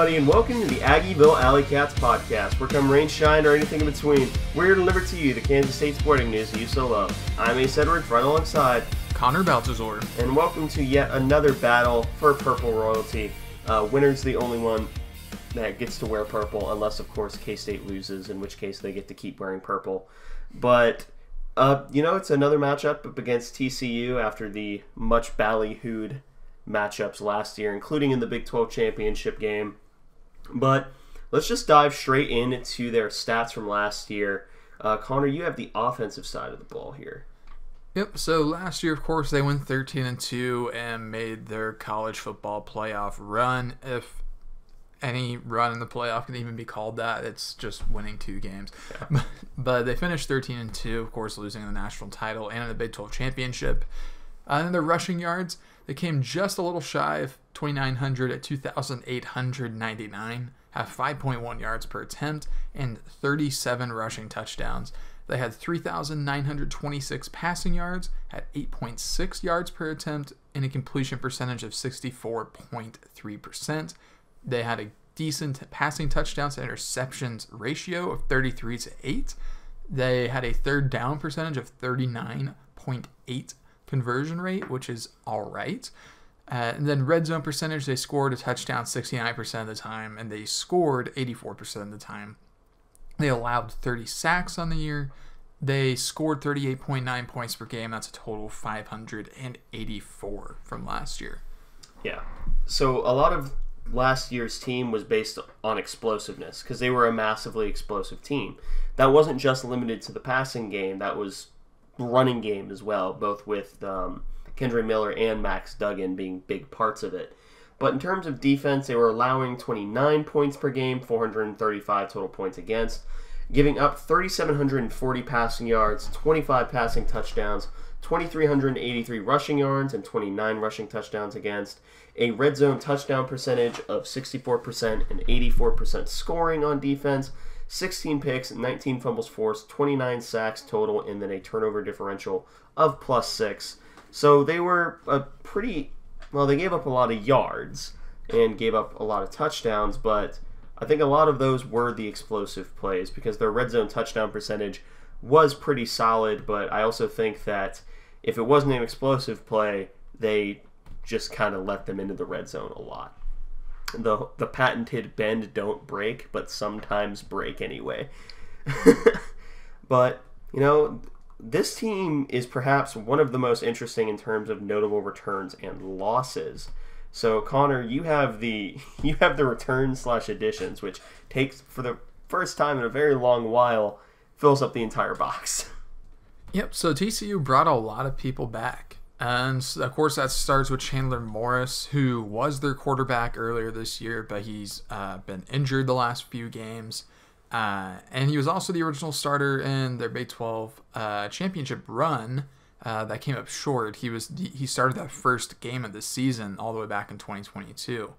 everybody, and welcome to the Aggieville Alleycats podcast, where come rain, shine, or anything in between, we're here to deliver to you the Kansas State sporting news that you so love. I'm Ace Edwards, right alongside Connor Baltazar, and welcome to yet another battle for purple royalty. Winner's the only one that gets to wear purple, unless, of course, K-State loses, in which case they get to keep wearing purple. But, it's another matchup up against TCU after the much ballyhooed matchups last year, including in the Big 12 championship game. But let's just dive straight into their stats from last year. Connor, you have the offensive side of the ball here. Yep, so last year, of course, they went 13-2 and made their college football playoff run. If any run in the playoff can even be called that, it's just winning 2 games. Yeah. But they finished 13-2, of course, losing the national title and in the Big 12 championship. And their rushing yards, they came just a little shy of 2,900 at 2,899, have 5.1 yards per attempt, and 37 rushing touchdowns. They had 3,926 passing yards at 8.6 yards per attempt and a completion percentage of 64.3%. They had a decent passing touchdowns to interceptions ratio of 33-8. They had a third down percentage of 39.8 conversion rate, which is all right. And then red zone percentage, they scored a touchdown 69% of the time, and they scored 84% of the time. They allowed 30 sacks on the year. They scored 38.9 points per game. That's a total of 584 from last year. Yeah. So a lot of last year's team was based on explosiveness because they were a massively explosive team. That wasn't just limited to the passing game. That was running game as well, both with Kendre Miller and Max Duggan being big parts of it. But in terms of defense, they were allowing 29 points per game, 435 total points against, giving up 3,740 passing yards, 25 passing touchdowns, 2,383 rushing yards, and 29 rushing touchdowns against, a red zone touchdown percentage of 64% and 84% scoring on defense, 16 picks, 19 fumbles forced, 29 sacks total, and then a turnover differential of +6. So they were they gave up a lot of yards and gave up a lot of touchdowns, but I think a lot of those were the explosive plays because their red zone touchdown percentage was pretty solid, but I also think that if it wasn't an explosive play, they just kind of let them into the red zone a lot. The patented bend don't break, but sometimes break anyway. But, this team is perhaps one of the most interesting in terms of notable returns and losses. So, Connor, you have the returns/additions, which takes, for the first time in a very long while, fills up the entire box. Yep, so TCU brought a lot of people back. And, of course, that starts with Chandler Morris, who was their quarterback earlier this year, but he's been injured the last few games. And he was also the original starter in their Big 12 championship run that came up short. He started that first game of the season all the way back in 2022.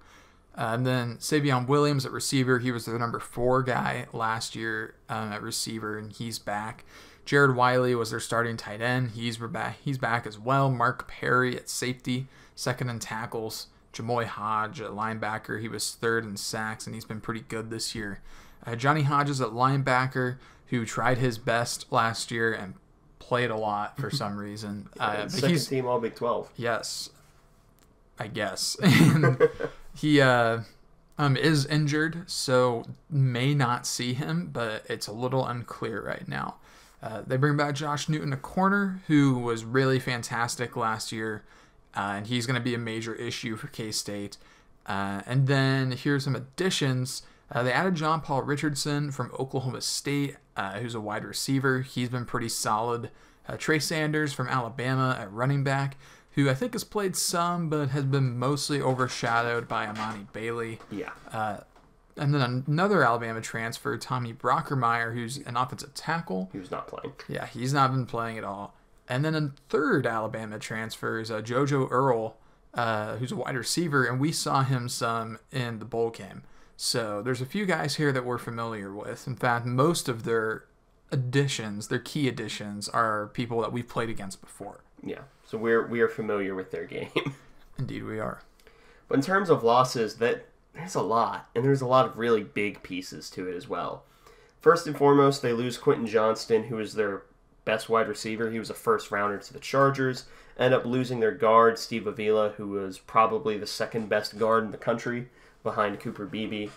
And then Savion Williams at receiver, he was the number 4 guy last year at receiver, and he's back. Jared Wiley was their starting tight end. He's back as well. Mark Perry at safety, second in tackles. Jamoy Hodge at linebacker. He was 3rd in sacks, and he's been pretty good this year. Johnny Hodges at linebacker, who tried his best last year and played a lot for some reason. Second team all Big 12. Yes, I guess. And he is injured, so may not see him, but it's a little unclear right now. They bring back Josh Newton, a corner, who was really fantastic last year, and he's going to be a major issue for K-State. And then here's some additions. They added John Paul Richardson from Oklahoma State, who's a wide receiver. He's been pretty solid. Trey Sanders from Alabama at running back, who I think has played some, but has been mostly overshadowed by Amani Bailey. Yeah. And then another Alabama transfer, Tommy Brockermeyer, who's an offensive tackle. He was not playing. Yeah, he's not been playing at all. And then a third Alabama transfer is JoJo Earl, who's a wide receiver, and we saw him some in the bowl game. So there's a few guys here that we're familiar with. In fact, most of their additions, their key additions, are people that we've played against before. Yeah, so we are familiar with their game. Indeed we are. But in terms of losses, that there's a lot, and there's a lot of really big pieces to it as well. First and foremost, they lose Quentin Johnston, who was their best wide receiver. He was a first-rounder to the Chargers. End up losing their guard, Steve Avila, who was probably the second best guard in the country behind Cooper Beebe.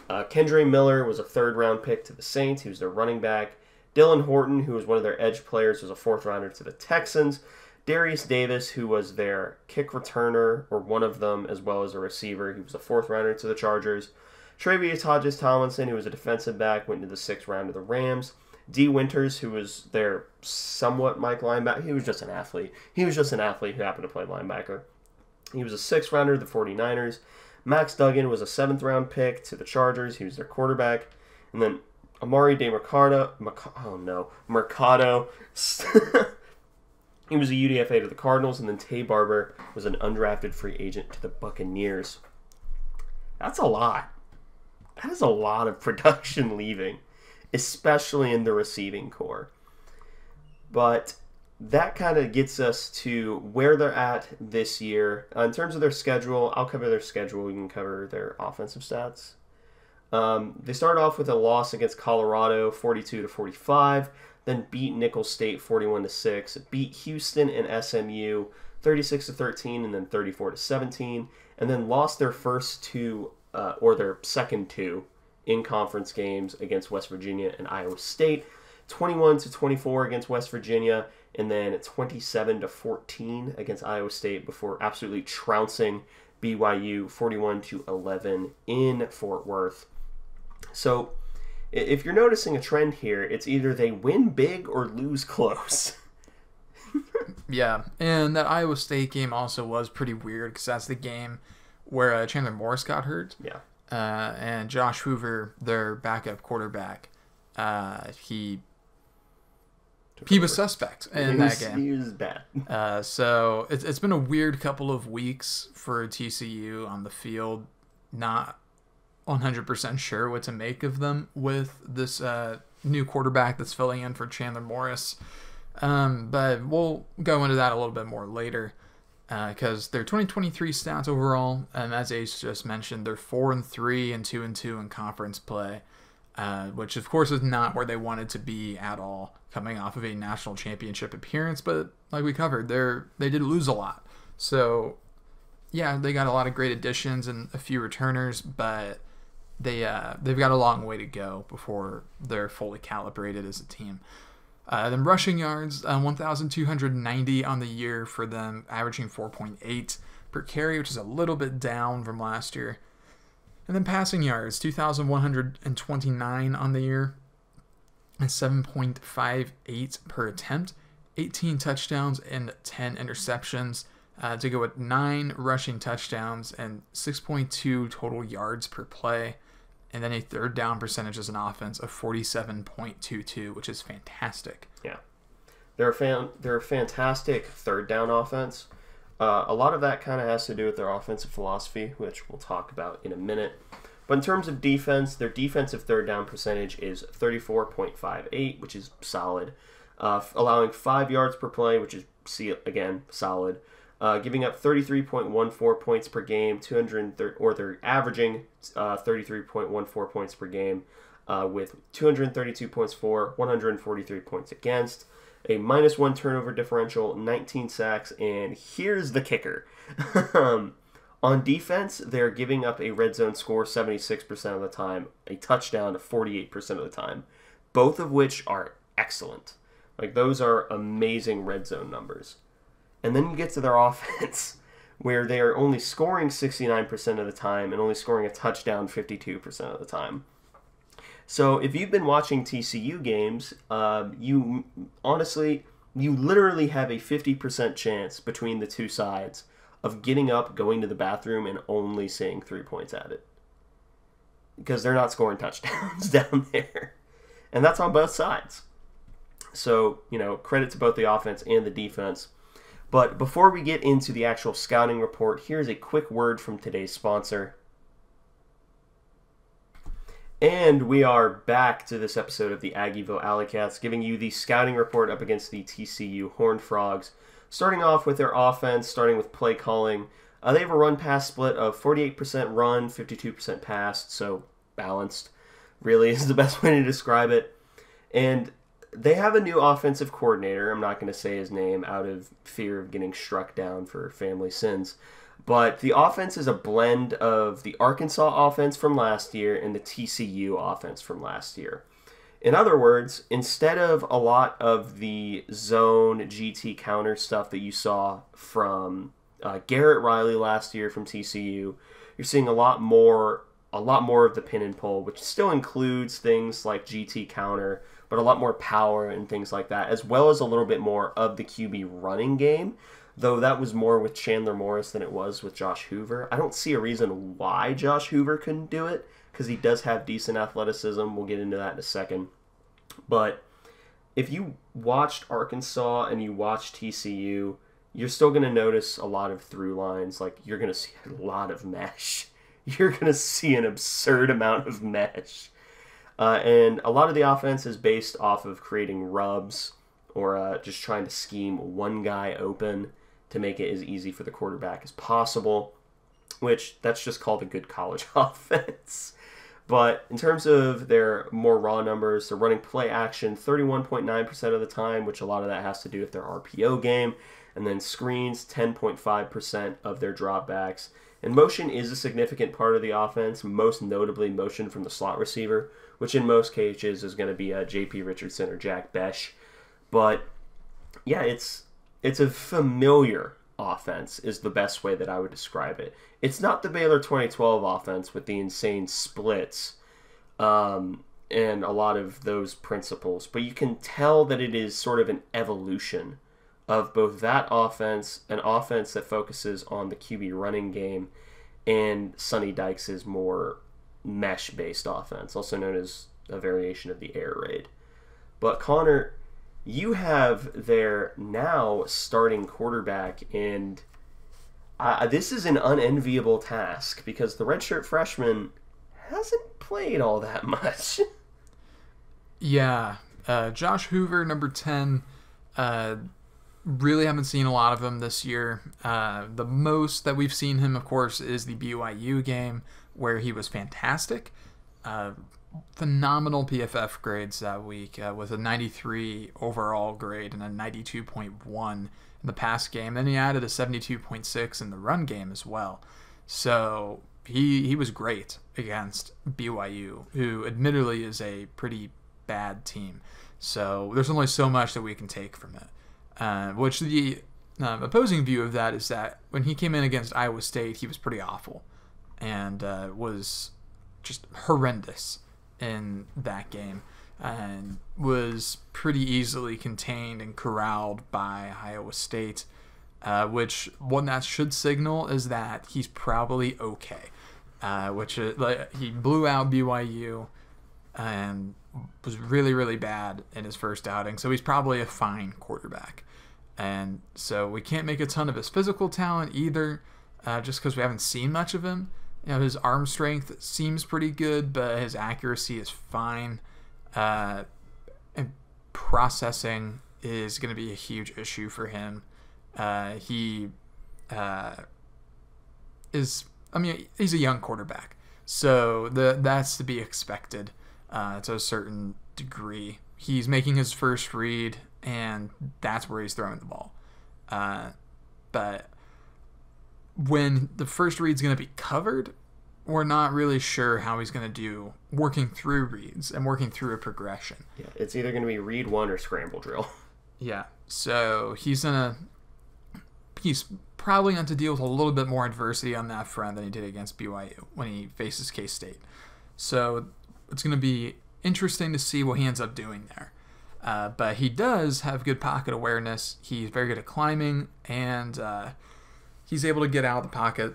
Kendre Miller was a third-round pick to the Saints. He was their running back. Dylan Horton, who was one of their edge players, was a fourth-rounder to the Texans. Darius Davis, who was their kick returner, or one of them, as well as a receiver. He was a fourth-rounder to the Chargers. Travius Hodges-Tomlinson, who was a defensive back, went into the sixth round of the Rams. D. Winters, who was their somewhat Mike linebacker. He was just an athlete. He was just an athlete who happened to play linebacker. He was a sixth rounder to the 49ers. Max Duggan was a seventh-round pick to the Chargers. He was their quarterback. And then Amari Mercado. He was a UDFA to the Cardinals. And then Tay Barber was an undrafted free agent to the Buccaneers. That's a lot. That is a lot of production leaving, especially in the receiving core. But that kind of gets us to where they're at this year. In terms of their schedule, I'll cover their schedule. You can cover their offensive stats. They started off with a loss against Colorado, 42-45, then beat Nicholls State 41-6, beat Houston and SMU 36-13, and then 34-17, and then lost their first two, or their second two, in-conference games against West Virginia and Iowa State, 21-24 against West Virginia, and then 27-14 against Iowa State before absolutely trouncing BYU 41-11 in Fort Worth. So, if you're noticing a trend here, it's either they win big or lose close. Yeah, and that Iowa State game also was pretty weird because that's the game where Chandler Morris got hurt. Yeah. And Josh Hoover, their backup quarterback, he was suspect in that game. He was bad. So it's been a weird couple of weeks for TCU on the field. Not 100% sure what to make of them with this new quarterback that's filling in for Chandler Morris. But we'll go into that a little bit more later. Because their 2023 stats overall, as Ace just mentioned, they're 4-3 and 2-2 in conference play, which of course is not where they wanted to be at all, coming off of a national championship appearance. But like we covered, they did lose a lot. So yeah, they got a lot of great additions and a few returners, but they've got a long way to go before they're fully calibrated as a team. Then rushing yards, 1,290 on the year for them, averaging 4.8 per carry, which is a little bit down from last year. And then passing yards, 2,129 on the year, and 7.58 per attempt, 18 touchdowns and 10 interceptions, to go with 9 rushing touchdowns and 6.2 total yards per play. And then a third down percentage as an offense of 47.22, which is fantastic. Yeah. They're a fantastic third down offense. A lot of that kind of has to do with their offensive philosophy, which we'll talk about in a minute. But in terms of defense, their defensive third down percentage is 34.58, which is solid. Allowing 5 yards per play, which is, again, solid. Giving up 33.14 points per game, they're averaging 33.14 points per game, with 232 points for, 143 points against, a -1 turnover differential, 19 sacks, and here's the kicker. On defense, they're giving up a red zone score 76% of the time, a touchdown 48% of the time, both of which are excellent. Like, those are amazing red zone numbers. And then you get to their offense, where they are only scoring 69% of the time and only scoring a touchdown 52% of the time. So if you've been watching TCU games, you literally have a 50% chance between the two sides of getting up, going to the bathroom, and only seeing 3 points at it. Because they're not scoring touchdowns down there. And that's on both sides. So, credit to both the offense and the defense. But before we get into the actual scouting report, here's a quick word from today's sponsor. And we are back to this episode of the Aggieville Alleycats, giving you the scouting report up against the TCU Horned Frogs. Starting off with their offense, starting with play calling, They have a run-pass split of 48% run, 52% pass, so balanced, really is the best way to describe it. And they have a new offensive coordinator. I'm not going to say his name out of fear of getting struck down for family sins. But the offense is a blend of the Arkansas offense from last year and the TCU offense from last year. In other words, instead of a lot of the zone GT counter stuff that you saw from Garrett Riley last year from TCU, you're seeing a lot more of the pin and pull, which still includes things like GT counter, but a lot more power and things like that, as well as a little bit more of the QB running game, though that was more with Chandler Morris than it was with Josh Hoover. I don't see a reason why Josh Hoover couldn't do it, because he does have decent athleticism. We'll get into that in a second. But if you watched Arkansas and you watched TCU, you're still going to notice a lot of through lines. Like, you're going to see a lot of mesh. You're going to see an absurd amount of mesh. And a lot of the offense is based off of creating rubs or just trying to scheme one guy open to make it as easy for the quarterback as possible, which that's just called a good college offense. But in terms of their more raw numbers, they're running play action 31.9% of the time, which a lot of that has to do with their RPO game, and then screens 10.5% of their dropbacks. And motion is a significant part of the offense, most notably motion from the slot receiver, which in most cases is going to be J.P. Richardson or Jack Besh. But yeah, it's a familiar offense is the best way that I would describe it. It's not the Baylor 2012 offense with the insane splits and a lot of those principles, but you can tell that it is sort of an evolution of both that offense, an offense that focuses on the QB running game, and Sonny Dykes' more mesh-based offense, also known as a variation of the air raid. But Connor, you have their now starting quarterback, and this is an unenviable task because the redshirt freshman hasn't played all that much. Yeah. Josh Hoover, number 10, really haven't seen a lot of him this year. The most that we've seen him, of course, is the BYU game where he was fantastic. Phenomenal PFF grades that week with a 93 overall grade and a 92.1 in the pass game. Then he added a 72.6 in the run game as well. So he was great against BYU, who admittedly is a pretty bad team. So there's only so much that we can take from it. Which the opposing view of that is that when he came in against Iowa State, he was pretty awful and was just horrendous in that game and was pretty easily contained and corralled by Iowa State, which what that should signal is that he's probably okay, which is, like, he blew out BYU and was really, really bad in his first outing, so he's probably a fine quarterback. And so we can't make a ton of his physical talent either, just because we haven't seen much of him. You know, his arm strength seems pretty good, but his accuracy is fine. And processing is going to be a huge issue for him. He is, I mean, he's a young quarterback, so that's to be expected to a certain degree. He's making his first read, and that's where he's throwing the ball. But when the first read's going to be covered, we're not really sure how he's going to do working through reads and working through a progression. Yeah, it's either going to be read one or scramble drill. Yeah, so he's probably going to deal with a little bit more adversity on that front than he did against BYU when he faces K-State. So it's going to be interesting to see what he ends up doing there. But he does have good pocket awareness. He's very good at climbing, and he's able to get out of the pocket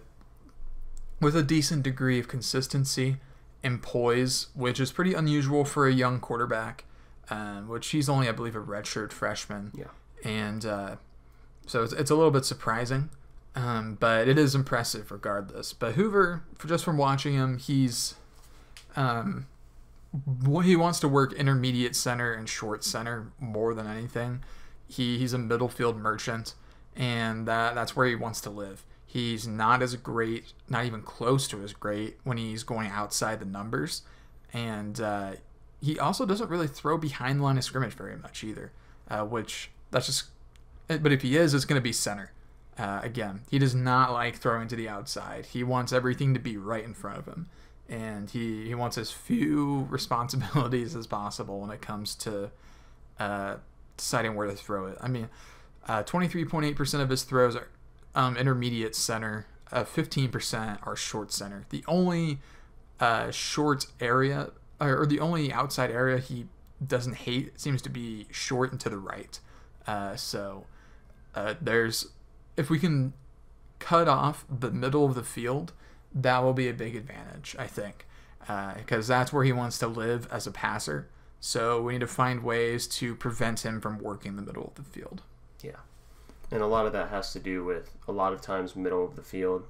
with a decent degree of consistency and poise, which is pretty unusual for a young quarterback, which he's only, I believe, a redshirt freshman. Yeah. And so it's a little bit surprising, but it is impressive regardless. But Hoover, just from watching him, he's... he wants to work intermediate center and short center more than anything. He's a middle field merchant, and that's where he wants to live. He's not as great, not even close to as great when he's going outside the numbers. And he also doesn't really throw behind the line of scrimmage very much either, which that's just... But if he is, it's going to be center. Again, he does not like throwing to the outside. He wants everything to be right in front of him. And he wants as few responsibilities as possible when it comes to deciding where to throw it. I mean, 23.8% of his throws are intermediate center, 15% are short center. The only short area, or the only outside area he doesn't hate seems to be short and to the right. If we can cut off the middle of the field, that will be a big advantage, I think, because that's where he wants to live as a passer. So we need to find ways to prevent him from working the middle of the field. Yeah. And a lot of that has to do with, a lot of times, middle of the field.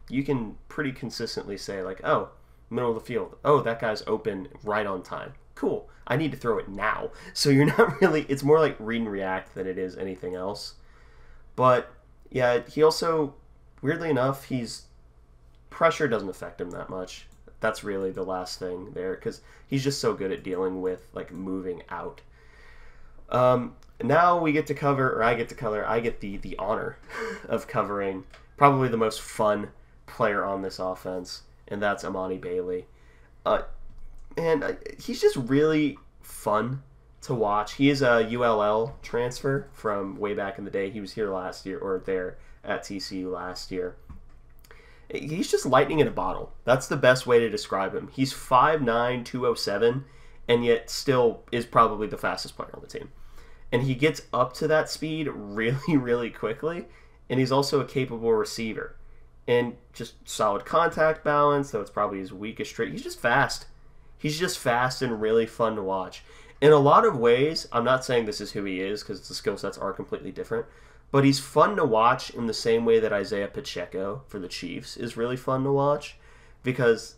You can pretty consistently say, like, oh, middle of the field. Oh, that guy's open right on time. Cool. I need to throw it now. So you're not really, it's more like read and react than it is anything else. But, yeah, he also, weirdly enough, pressure doesn't affect him that much. That's really the last thing there, because he's just so good at dealing with, like, moving out. Now we get to cover, or I get the honor of covering probably the most fun player on this offense, and that's Amani Bailey. And he's just really fun to watch. He is a ULL transfer from way back in the day. He was here last year, or there at TCU last year. He's just lightning in a bottle. That's the best way to describe him. He's 5'9", 207, and yet still is probably the fastest player on the team. And he gets up to that speed really, really quickly, and he's also a capable receiver. And just solid contact balance, though it's probably his weakest trait. He's just fast. He's just fast and really fun to watch. In a lot of ways, I'm not saying this is who he is, because the skill sets are completely different, but he's fun to watch in the same way that Isaiah Pacheco for the Chiefs is really fun to watch, because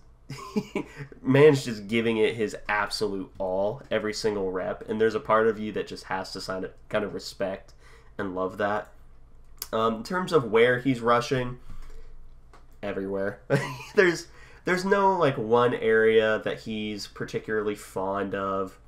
man's just giving it his absolute all every single rep, and there's a part of you that just has to kind of respect and love that. In terms of where he's rushing, everywhere. There's no like one area that he's particularly fond of.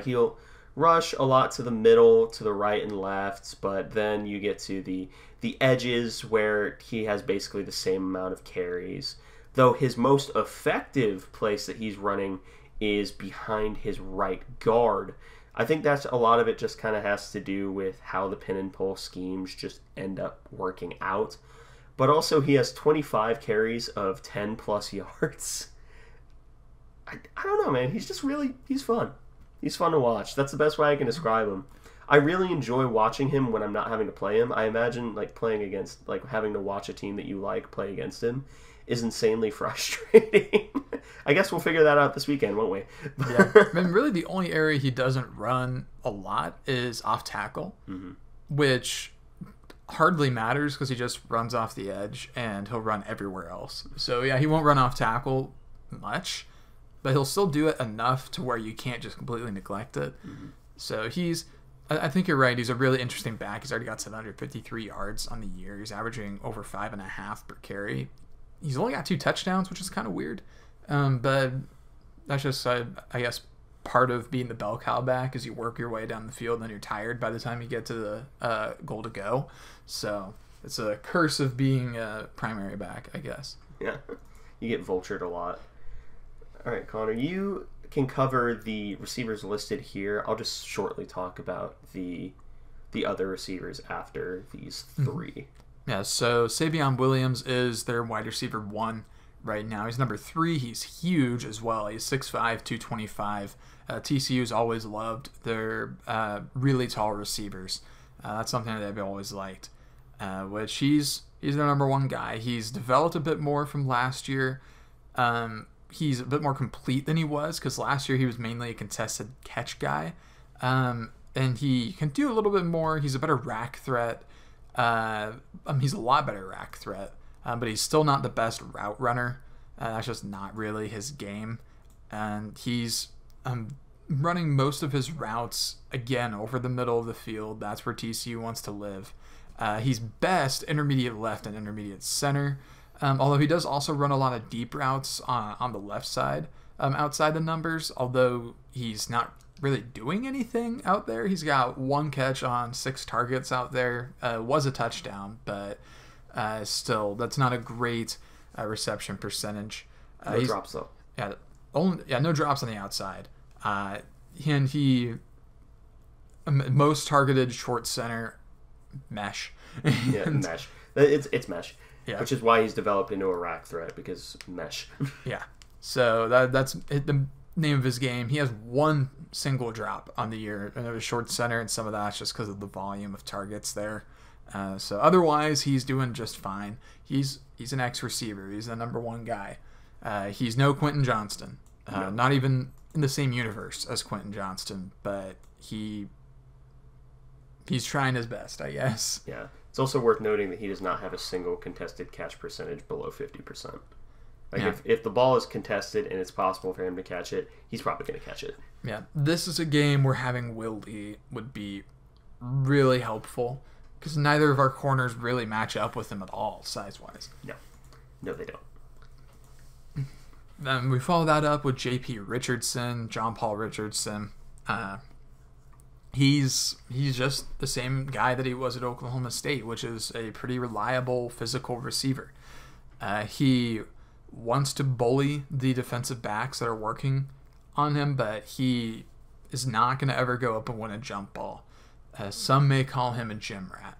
He'll rush a lot to the middle, to the right and left, but then you get to the edges where he has basically the same amount of carries. Though his most effective place that he's running is behind his right guard. I think that's a lot of it just kind of has to do with how the pin and pull schemes just end up working out. But also he has 25 carries of 10 plus yards. I don't know, man. He's fun. He's fun to watch. That's the best way I can describe him. I really enjoy watching him when I'm not having to play him. I imagine like playing against, like having to watch a team that you like play against him is insanely frustrating. I guess we'll figure that out this weekend, won't we? Yeah. I mean, really the only area he doesn't run a lot is off tackle, which hardly matters because he just runs off the edge and he'll run everywhere else. So yeah, he won't run off tackle much, but he'll still do it enough to where you can't just completely neglect it. So I think you're right. He's a really interesting back. He's already got 753 yards on the year. He's averaging over 5.5 per carry. He's only got 2 touchdowns, which is kind of weird. But that's just, I guess, part of being the bell cow back is you work your way down the field and then you're tired by the time you get to the goal to go. So it's a curse of being a primary back, I guess. Yeah, you get vultured a lot. All right, Connor, you can cover the receivers listed here. I'll just shortly talk about the other receivers after these 3. Yeah, so Savion Williams is their wide receiver 1 right now. He's number 3. He's huge as well. He's 6'5", 225. TCU's always loved their really tall receivers. That's something that they've always liked. Which he's their number 1 guy. He's developed a bit more from last year. He's a bit more complete than he was because last year he was mainly a contested catch guy. And he can do a little bit more. He's a better rack threat. He's a lot better rack threat, but he's still not the best route runner. That's just not really his game. And he's running most of his routes, again, over the middle of the field. That's where TCU wants to live. He's best intermediate left and intermediate center, although he does also run a lot of deep routes on the left side outside the numbers, although he's not really doing anything out there. He's got 1 catch on 6 targets out there. Was a touchdown, but still, that's not a great reception percentage. No drops, though. Yeah, no drops on the outside. And he most targeted short center mesh. Yeah, mesh. It's mesh. Yeah. Which is why he's developed into a rack threat, because mesh. Yeah. So that's the name of his game. He has 1 single drop on the year, and it was short center, and some of that's just because of the volume of targets there. So otherwise, he's doing just fine. He's an ex-receiver. He's the number 1 guy. He's no Quentin Johnston. No. Not even in the same universe as Quentin Johnston, but he's trying his best, I guess. Yeah. It's also worth noting that he does not have a single contested catch percentage below 50%. Like, Yeah. if the ball is contested and it's possible for him to catch it, he's probably going to catch it. Yeah, this is a game where having Willie would be really helpful, because neither of our corners really match up with him at all, size-wise. No, they don't. Then we follow that up with J.P. Richardson, John Paul Richardson. He's just the same guy that he was at Oklahoma State, which is a pretty reliable physical receiver. He wants to bully the defensive backs that are working on him, but he is not going to ever go up and win a jump ball. Some may call him a gym rat,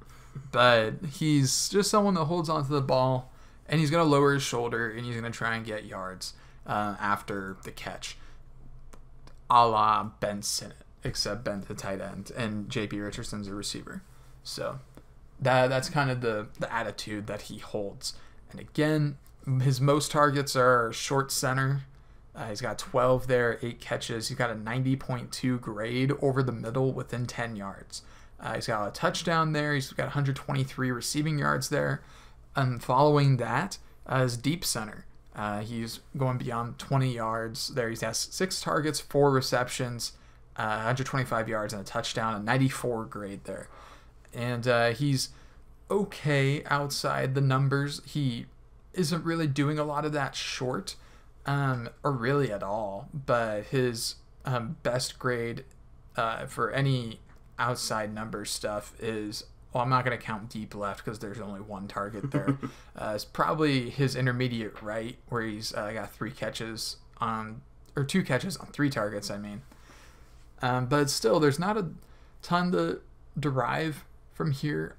but he's just someone that holds onto the ball, and he's going to lower his shoulder, and he's going to try and get yards after the catch, a la Ben Sinnott, except Ben's the tight end, and J.P. Richardson's a receiver. So that's kind of the attitude that he holds. And again, his most targets are short center. He's got 12 there, 8 catches. He's got a 90.2 grade over the middle within 10 yards. He's got a touchdown there. He's got 123 receiving yards there. And following that is deep center. He's going beyond 20 yards there. He has 6 targets, 4 receptions, 125 yards and a touchdown, a 94 grade there. And he's okay outside the numbers. He isn't really doing a lot of that short, or really at all. But his best grade for any outside number stuff is, well, I'm not going to count deep left because there's only 1 target there. It's probably his intermediate right, where he's got 2 catches on 3 targets, I mean. But still, there's not a ton to derive from here.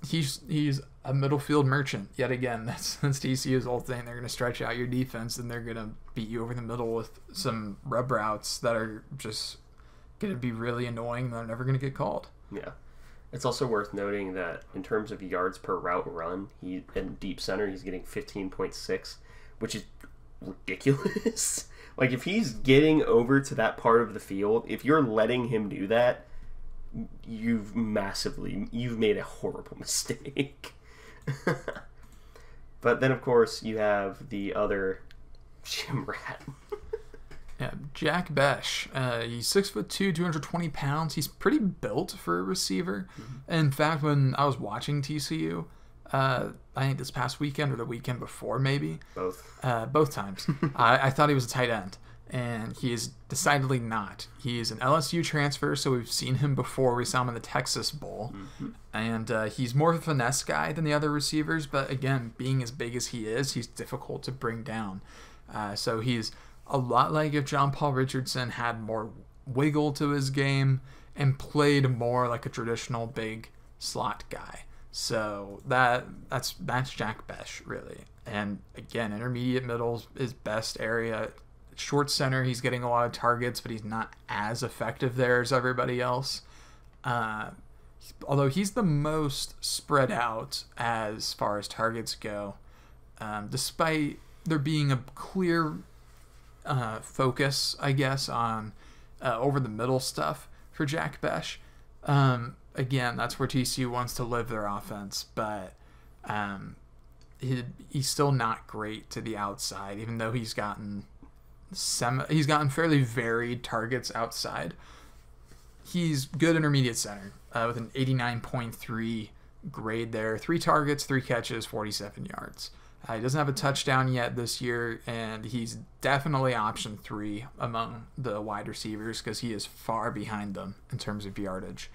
He's a middle field merchant. Yet again, that's TCU's whole thing. They're going to stretch out your defense, and they're going to beat you over the middle with some rub routes that are just going to be really annoying. They're never going to get called. Yeah. It's also worth noting that in terms of yards per route run, he in deep center, he's getting 15.6, which is ridiculous. Like, if he's getting over to that part of the field, if you're letting him do that, you've made a horrible mistake. But then, of course, you have the other gym rat. Yeah, Jack Besh. He's 6'2", 220 pounds. He's pretty built for a receiver. Mm-hmm. In fact, when I was watching TCU, I think this past weekend or the weekend before, maybe. Both times. I thought he was a tight end, and he is decidedly not. He's an LSU transfer, so we've seen him before. We saw him in the Texas Bowl, mm-hmm. and he's more of a finesse guy than the other receivers, but again, being as big as he is, he's difficult to bring down. So he's a lot like if John Paul Richardson had more wiggle to his game and played more like a traditional big slot guy. So that's Jack Besh, really. And again, intermediate middle is best area. Short center, he's getting a lot of targets, but he's not as effective there as everybody else. Although he's the most spread out as far as targets go, despite there being a clear focus, I guess, on over the middle stuff for Jack Besh. Again, that's where TCU wants to live their offense, but he's still not great to the outside, even though he's gotten fairly varied targets outside. He's good intermediate center with an 89.3 grade there. 3 targets, 3 catches, 47 yards. He doesn't have a touchdown yet this year, and he's definitely option 3 among the wide receivers because he is far behind them in terms of yardage.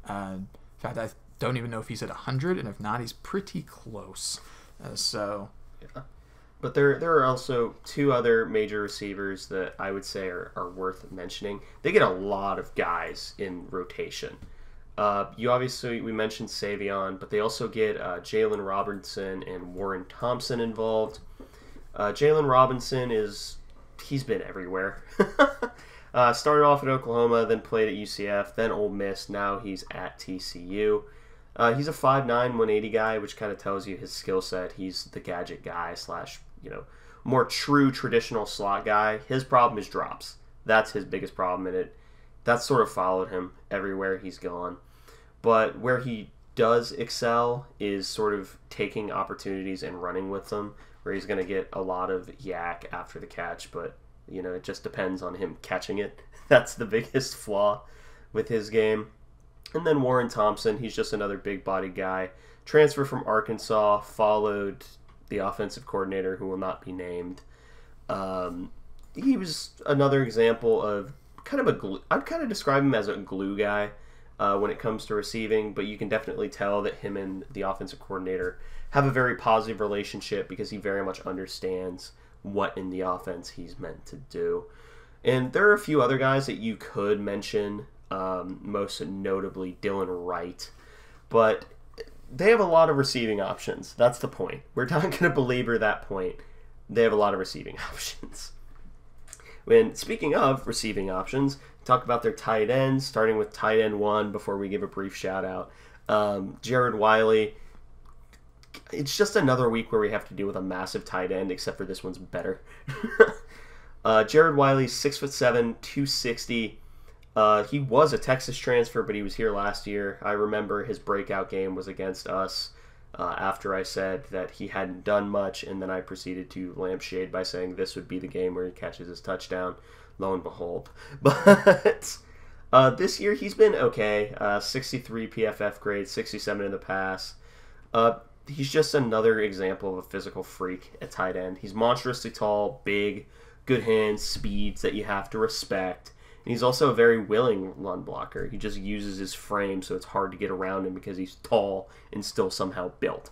In fact, I don't even know if he's at 100, and if not, he's pretty close. Yeah. But there are also 2 other major receivers that I would say are worth mentioning. They get a lot of guys in rotation. We mentioned Savion, but they also get Jalen Robinson and Warren Thompson involved. Jalen Robinson he's been everywhere. Started off at Oklahoma, then played at UCF, then Ole Miss. Now he's at TCU. He's a 5'9", 180 guy, which kind of tells you his skill set. He's the gadget guy / more true traditional slot guy. His problem is drops. That's his biggest problem in it. That's sort of followed him everywhere he's gone. But where he does excel is sort of taking opportunities and running with them, where he's going to get a lot of yak after the catch, but it just depends on him catching it. That's the biggest flaw with his game. And then Warren Thompson, he's just another big-bodied guy. Transfer from Arkansas, followed the offensive coordinator who will not be named. He was another example of kind of a glue. I'd kind of describe him as a glue guy when it comes to receiving, but you can definitely tell that him and the offensive coordinator have a very positive relationship because he very much understands what in the offense he's meant to do. And there are a few other guys that you could mention, most notably Dylan Wright, but they have a lot of receiving options. That's the point. We're not going to belabor that point. They have a lot of receiving options. When speaking of receiving options, talk about their tight ends, starting with tight end 1 before we give a brief shout out. Jared Wiley. It's just another week where we have to deal with a massive tight end, except for this one's better. Jared Wiley, 6'7", 260. He was a Texas transfer, but he was here last year. I remember his breakout game was against us after I said that he hadn't done much, and then I proceeded to lampshade by saying this would be the game where he catches his touchdown. Lo and behold. But this year he's been okay. 63 PFF grade, 67 in the pass. He's just another example of a physical freak at tight end. He's monstrously tall, big, good hands, speeds that you have to respect. And he's also a very willing run blocker. He just uses his frame, so it's hard to get around him because he's tall and still somehow built.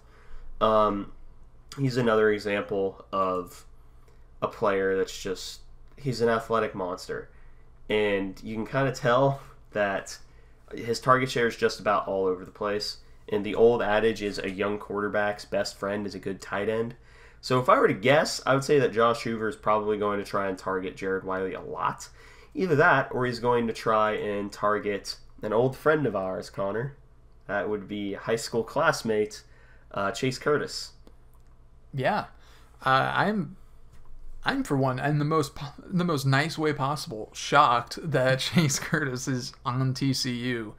He's another example of a player that's just, he's an athletic monster. And you can kind of tell that his target share is just about all over the place. And the old adage is a young quarterback's best friend is a good tight end. So if I were to guess, I would say that Josh Hoover is probably going to try and target Jared Wiley a lot. Either that, or he's going to try and target an old friend of ours, Connor. That would be high school classmate Chase Curtis. Yeah, I'm for one, in the most nice way possible, shocked that Chase Curtis is on TCU.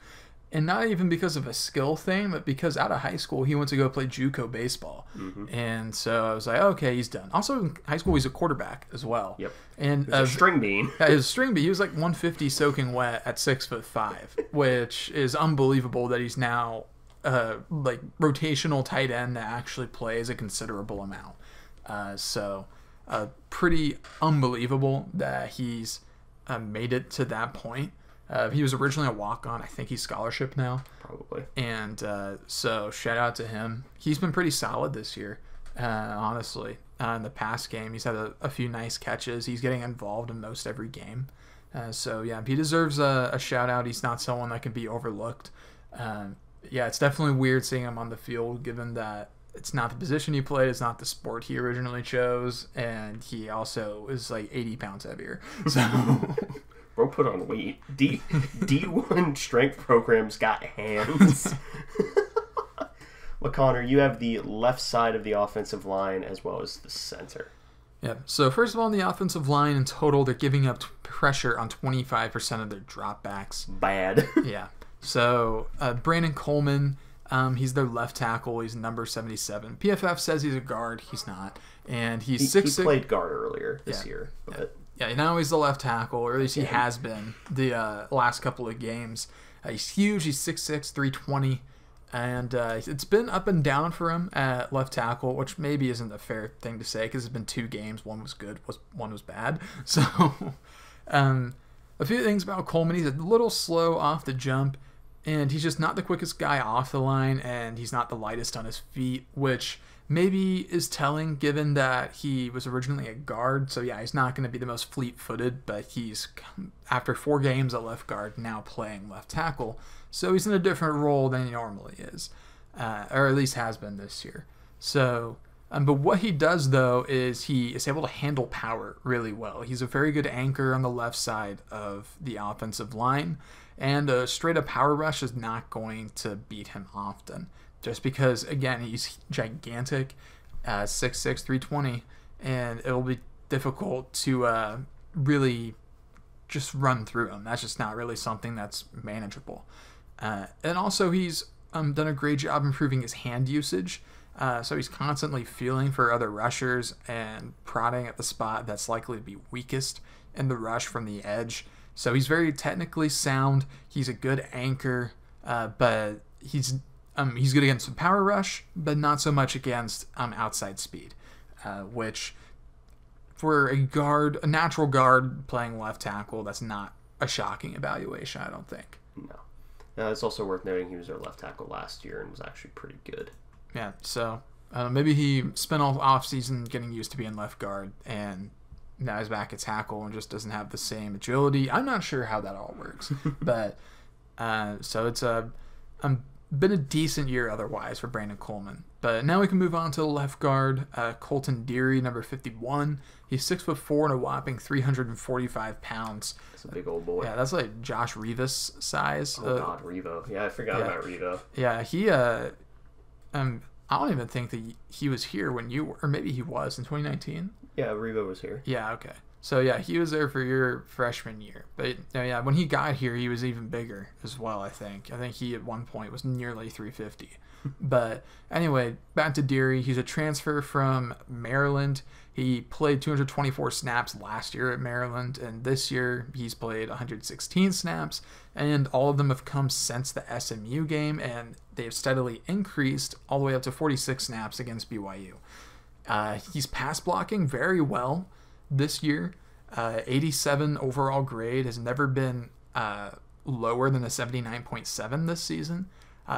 And not even because of a skill thing, but because out of high school, he went to go play JUCO baseball. Mm-hmm. And so I was like, okay, he's done. Also, in high school, he's a quarterback as well. Yep. And a string bean. Yeah, he was a string bean. He was like 150 soaking wet at 6'5", which is unbelievable that he's now like rotational tight end that actually plays a considerable amount. Pretty unbelievable that he's made it to that point. He was originally a walk-on. I think he's scholarship now. Probably. And so shout out to him. He's been pretty solid this year, honestly. In the past game, he's had a few nice catches. He's getting involved in most every game. So, yeah, he deserves a shout-out. He's not someone that can be overlooked. Yeah, it's definitely weird seeing him on the field, given that it's not the position he played, it's not the sport he originally chose, and he also is like 80 pounds heavier. So... Bro, put on weight. D1 strength programs got hands. Well, Connor, you have the left side of the offensive line as well as the center. Yeah. So first of all, on the offensive line in total, they're giving up pressure on 25% of their dropbacks. Bad. Yeah. So Brandon Coleman, he's their left tackle. He's number 77. PFF says he's a guard. He's not. And he's 6'6". He played guard earlier this year. But... Yeah, now he's the left tackle, or at least he has been the last couple of games. He's huge. He's 6'6", 320. And it's been up and down for him at left tackle, which maybe isn't a fair thing to say because it's been 2 games. One was good, one was bad. So a few things about Coleman. He's a little slow off the jump, and he's just not the quickest guy off the line, and he's not the lightest on his feet, which maybe is telling given that he was originally a guard. So yeah, he's not going to be the most fleet-footed, but he's, after 4 games at left guard, now playing left tackle. So he's in a different role than he normally is, or at least has been this year. So, but what he does, though, is he is able to handle power really well. He's a very good anchor on the left side of the offensive line, and a straight-up power rush is not going to beat him often. Just because, again, he's gigantic, 6'6", 320, and it'll be difficult to really just run through him. That's just not really something that's manageable. And also, he's done a great job improving his hand usage. So he's constantly feeling for other rushers and prodding at the spot that's likely to be weakest in the rush from the edge. So he's very technically sound. He's a good anchor, but he's good against the power rush, but not so much against outside speed, which for a natural guard playing left tackle, that's not a shocking evaluation, I don't think. No. It's also worth noting he was our left tackle last year and was actually pretty good. Yeah, so maybe he spent all offseason getting used to being left guard, and now he's back at tackle and just doesn't have the same agility. I'm not sure how that all works, but so it's been a decent year otherwise for Brandon Coleman. But now we can move on to the left guard, Colton Deary, number 51. He's 6'4" and a whopping 345 pounds. That's a big old boy. Yeah, that's like Josh Rivas size. Oh God, Revo. Yeah, I forgot about Revo. Yeah, he I don't even think that he was here when you were, or maybe he was in 2019. Yeah, Revo was here. Yeah, okay. So yeah, he was there for your freshman year. But yeah, when he got here, he was even bigger as well, I think. I think he at one point was nearly 350. But anyway, back to Deary. He's a transfer from Maryland. He played 224 snaps last year at Maryland, and this year he's played 116 snaps, and all of them have come since the SMU game, and they've steadily increased all the way up to 46 snaps against BYU. He's pass blocking very well this year. 87 overall grade, has never been lower than a 79.7 this season.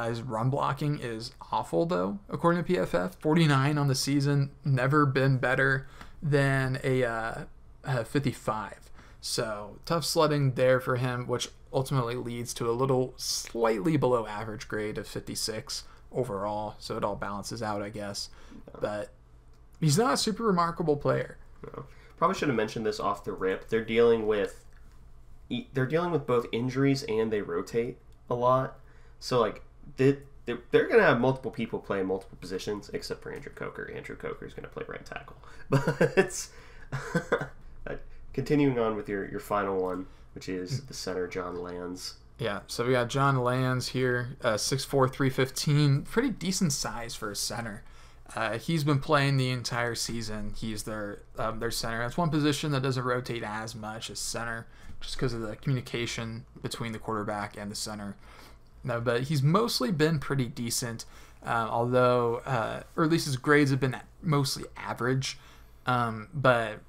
His run blocking is awful, though, according to PFF. 49 on the season, never been better than a 55. So tough sledding there for him, which ultimately leads to a little slightly below average grade of 56 overall. So it all balances out, I guess. But he's not a super remarkable player. No. Probably should have mentioned this off the rip. They're dealing with both injuries and they rotate a lot. So like they're going to have multiple people play multiple positions, except for Andrew Coker. Andrew Coker is going to play right tackle. But it's continuing on with your final one, which is the center, John Lands. Yeah, so we got John Lands here, 6'4", 315, pretty decent size for a center. He's been playing the entire season. He's their center. That's one position that doesn't rotate as much as center, just because of the communication between the quarterback and the center. No, but he's mostly been pretty decent, although, or at least his grades have been mostly average. But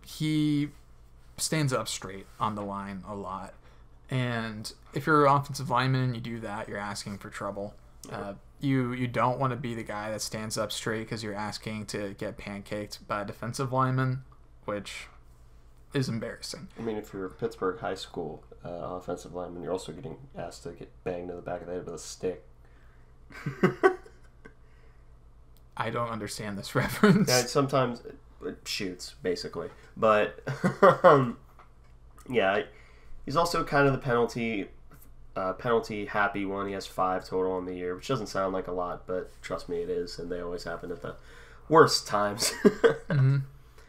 he stands up straight on the line a lot. And if you're an offensive lineman and you do that, you're asking for trouble. You don't want to be the guy that stands up straight because you're asking to get pancaked by a defensive lineman, which is embarrassing. I mean, if you're a Pittsburgh high school offensive lineman, you're also getting asked to get banged in the back of the head with a stick. I don't understand this reference. Yeah, sometimes it shoots, basically. But, yeah, he's also kind of the penalty happy one. He has 5 total on the year, which doesn't sound like a lot, but trust me, it is, and they always happen at the worst times. Mm-hmm.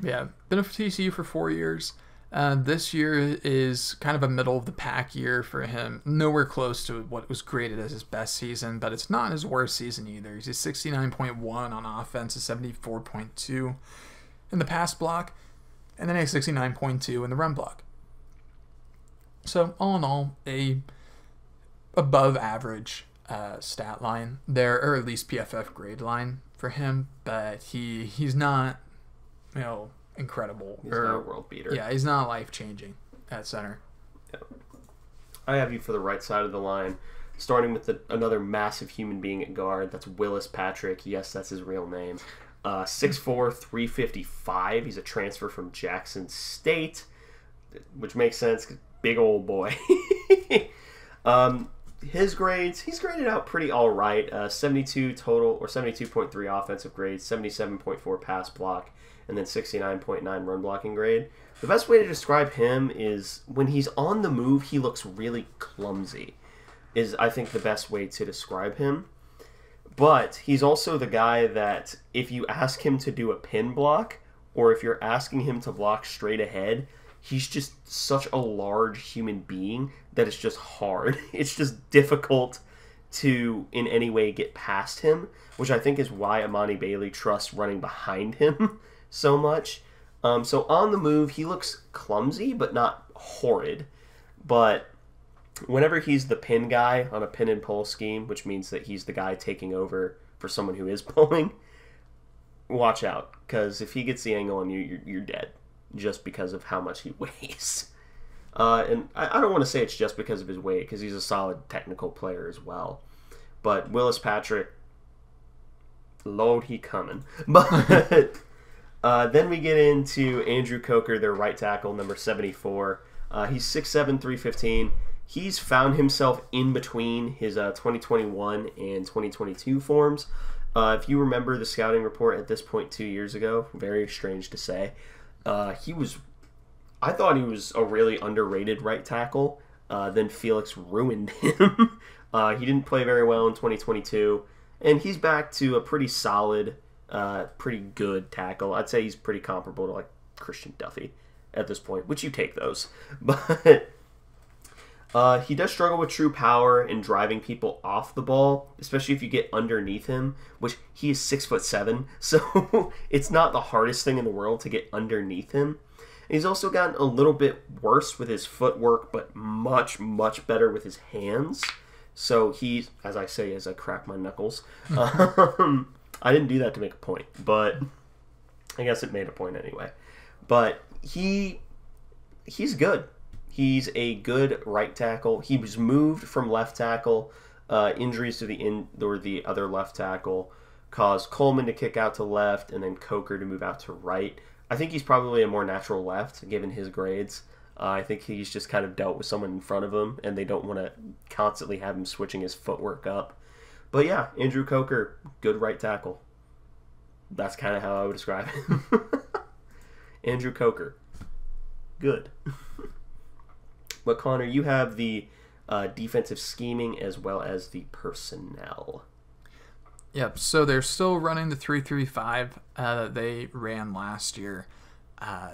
Yeah, been at TCU for 4 years. This year is kind of a middle of the pack year for him. Nowhere close to what was graded as his best season, but it's not his worst season either. He's a 69.1 on offense, a 74.2 in the pass block, and then a 69.2 in the run block. So all in all, a above average stat line there, or at least PFF grade line for him, but he's not, incredible. He's not a world beater. Yeah, he's not life-changing at center. Yeah. I have you for the right side of the line, starting with another massive human being at guard. That's Willis Patrick. Yes, that's his real name. 6'4", 355. He's a transfer from Jackson State, which makes sense. Big old boy. His grades, he's graded out pretty all right. 72 total, or 72.3 offensive grade, 77.4 pass block, and then 69.9 run blocking grade. The best way to describe him is when he's on the move, he looks really clumsy, is I think the best way to describe him. But he's also the guy that if you ask him to do a pin block, or if you're asking him to block straight ahead, he's just such a large human being that it's just hard. It's just difficult to in any way get past him, which I think is why Amani Bailey trusts running behind him so much. So on the move, he looks clumsy, but not horrid. But whenever he's the pin guy on a pin and pull scheme, which means that he's the guy taking over for someone who is pulling, watch out, because if he gets the angle on you, you're dead, just because of how much he weighs. And I don't want to say it's just because of his weight, because he's a solid technical player as well. But Willis Patrick, Lord, he coming. But then we get into Andrew Coker, their right tackle, number 74. He's 6'7", 315. He's found himself in between his 2021 and 2022 forms. If you remember the scouting report at this point 2 years ago, very strange to say, I thought he was a really underrated right tackle. Then Felix ruined him. He didn't play very well in 2022, and he's back to a pretty solid, pretty good tackle. I'd say he's pretty comparable to like Christian Duffy at this point, which you take those. But he does struggle with true power and driving people off the ball, especially if you get underneath him, which he is 6'7", so it's not the hardest thing in the world to get underneath him. And he's also gotten a little bit worse with his footwork, but much, much better with his hands. So he's, as I say, as I crack my knuckles, I didn't do that to make a point, but I guess it made a point anyway. But he's good. He's a good right tackle. He was moved from left tackle. Injuries to the other left tackle caused Coleman to kick out to left and then Coker to move out to right. I think he's probably a more natural left, given his grades. I think he's just kind of dealt with someone in front of him, and they don't want to constantly have him switching his footwork up. But yeah, Andrew Coker, good right tackle. That's kind of how I would describe him. Andrew Coker, good. But Connor, you have the defensive scheming as well as the personnel. Yep, so they're still running the 3-3-5 that they ran last year.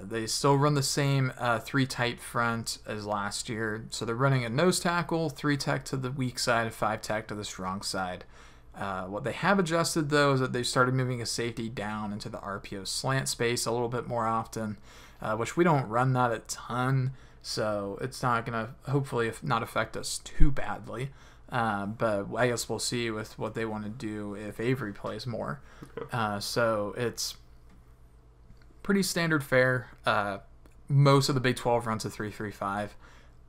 They still run the same 3 tight front as last year. So they're running a nose tackle, 3 tech to the weak side, 5 tech to the strong side. What they have adjusted, though, is that they've started moving a safety down into the RPO slant space a little bit more often, which we don't run that a ton, so it's not going to hopefully not affect us too badly. But I guess we'll see with what they want to do if Avery plays more. So it's pretty standard fare. Most of the Big 12 runs a 3-3-5.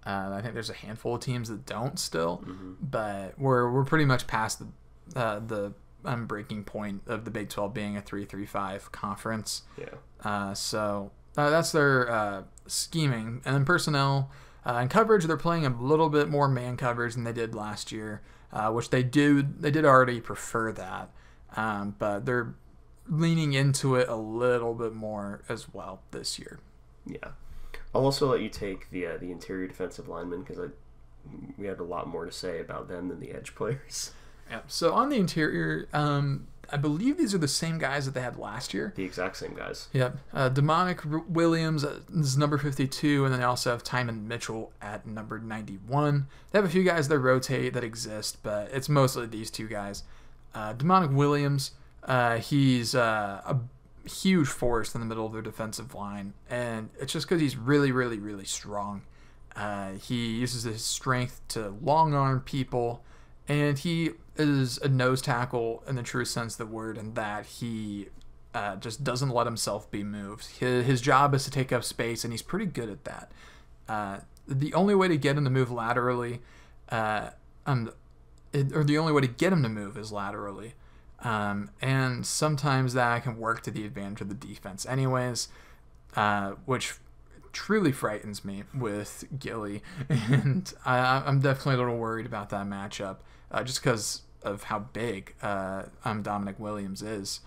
I think there's a handful of teams that don't still, but we're pretty much past the breaking point of the Big 12 being a 3-3-5 conference. Yeah. So that's their scheming, and then personnel. In coverage, they're playing a little bit more man coverage than they did last year, which they did already prefer that, but they're leaning into it a little bit more as well this year. Yeah, I'll also let you take the interior defensive linemen because we have a lot more to say about them than the edge players. Yeah. So on the interior, I believe these are the same guys that they had last year. The exact same guys. Yep. Demonic Williams is number 52, and then they also have Tyman Mitchell at number 91. They have a few guys that rotate that exist, but it's mostly these 2 guys. Demonic Williams, he's a huge force in the middle of their defensive line, and it's just because he's really, really, really strong. He uses his strength to long arm people And he is a nose tackle in the true sense of the word, in that he just doesn't let himself be moved. His job is to take up space, and he's pretty good at that. The only way to get him to move laterally, or the only way to get him to move is laterally. And sometimes that can work to the advantage of the defense anyways, which truly frightens me with Gilly. And I'm definitely a little worried about that matchup, just because of how big Dominic Williams is.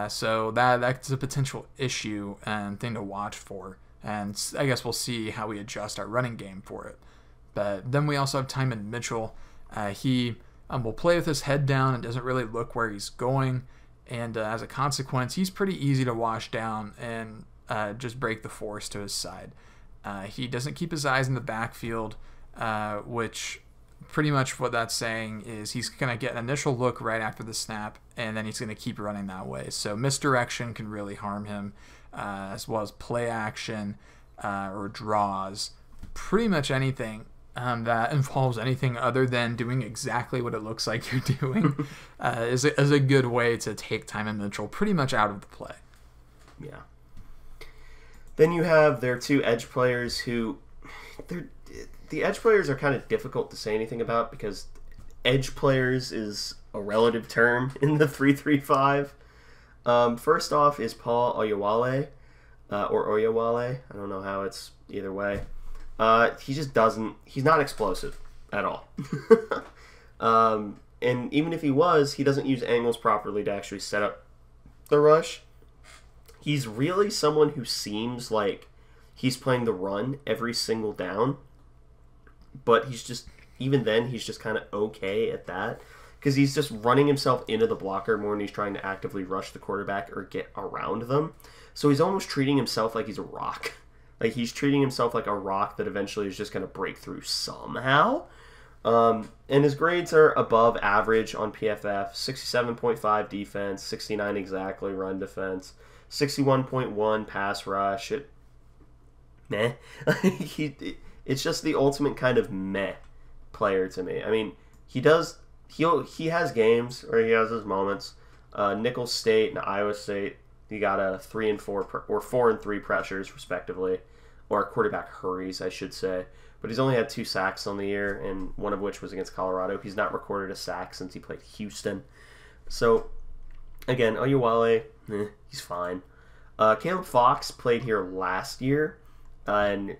So that's a potential issue and thing to watch for. And I guess we'll see how we adjust our running game for it. But then we also have Tymon Mitchell. He will play with his head down and doesn't really look where he's going. And as a consequence, he's pretty easy to wash down and just break the force to his side. He doesn't keep his eyes in the backfield, which pretty much what that's saying is he's going to get an initial look right after the snap, and then he's going to keep running that way. So misdirection can really harm him, as well as play action or draws. Pretty much anything that involves anything other than doing exactly what it looks like you're doing is a good way to take Tymon Mitchell pretty much out of the play. Yeah. Then you have their two edge players who... The edge players are kind of difficult to say anything about because edge players is a relative term in the 3-3-5. First off is Paul Oyewale, or Oyewale. I don't know how it's either way. He just doesn't... He's not explosive at all. And even if he was, he doesn't use angles properly to actually set up the rush. He's really someone who seems like he's playing the run every single down. But he's just, even then, he's just kind of okay at that. Because he's just running himself into the blocker more than he's trying to actively rush the quarterback or get around them. So he's almost treating himself like he's a rock. Like he's treating himself like a rock that eventually is just going to break through somehow. And his grades are above average on PFF. 67.5 defense, 69 exactly run defense, 61.1 pass rush. Meh. It's just the ultimate kind of meh player to me. I mean, he has games where he has his moments. Nicholls State and Iowa State, he got a 3 and 4 or 4 and 3 pressures respectively, or quarterback hurries, I should say. But he's only had 2 sacks on the year, and one of which was against Colorado. He's not recorded a sack since he played Houston. So again, Oyewale, he's fine. Caleb Fox played here last year, and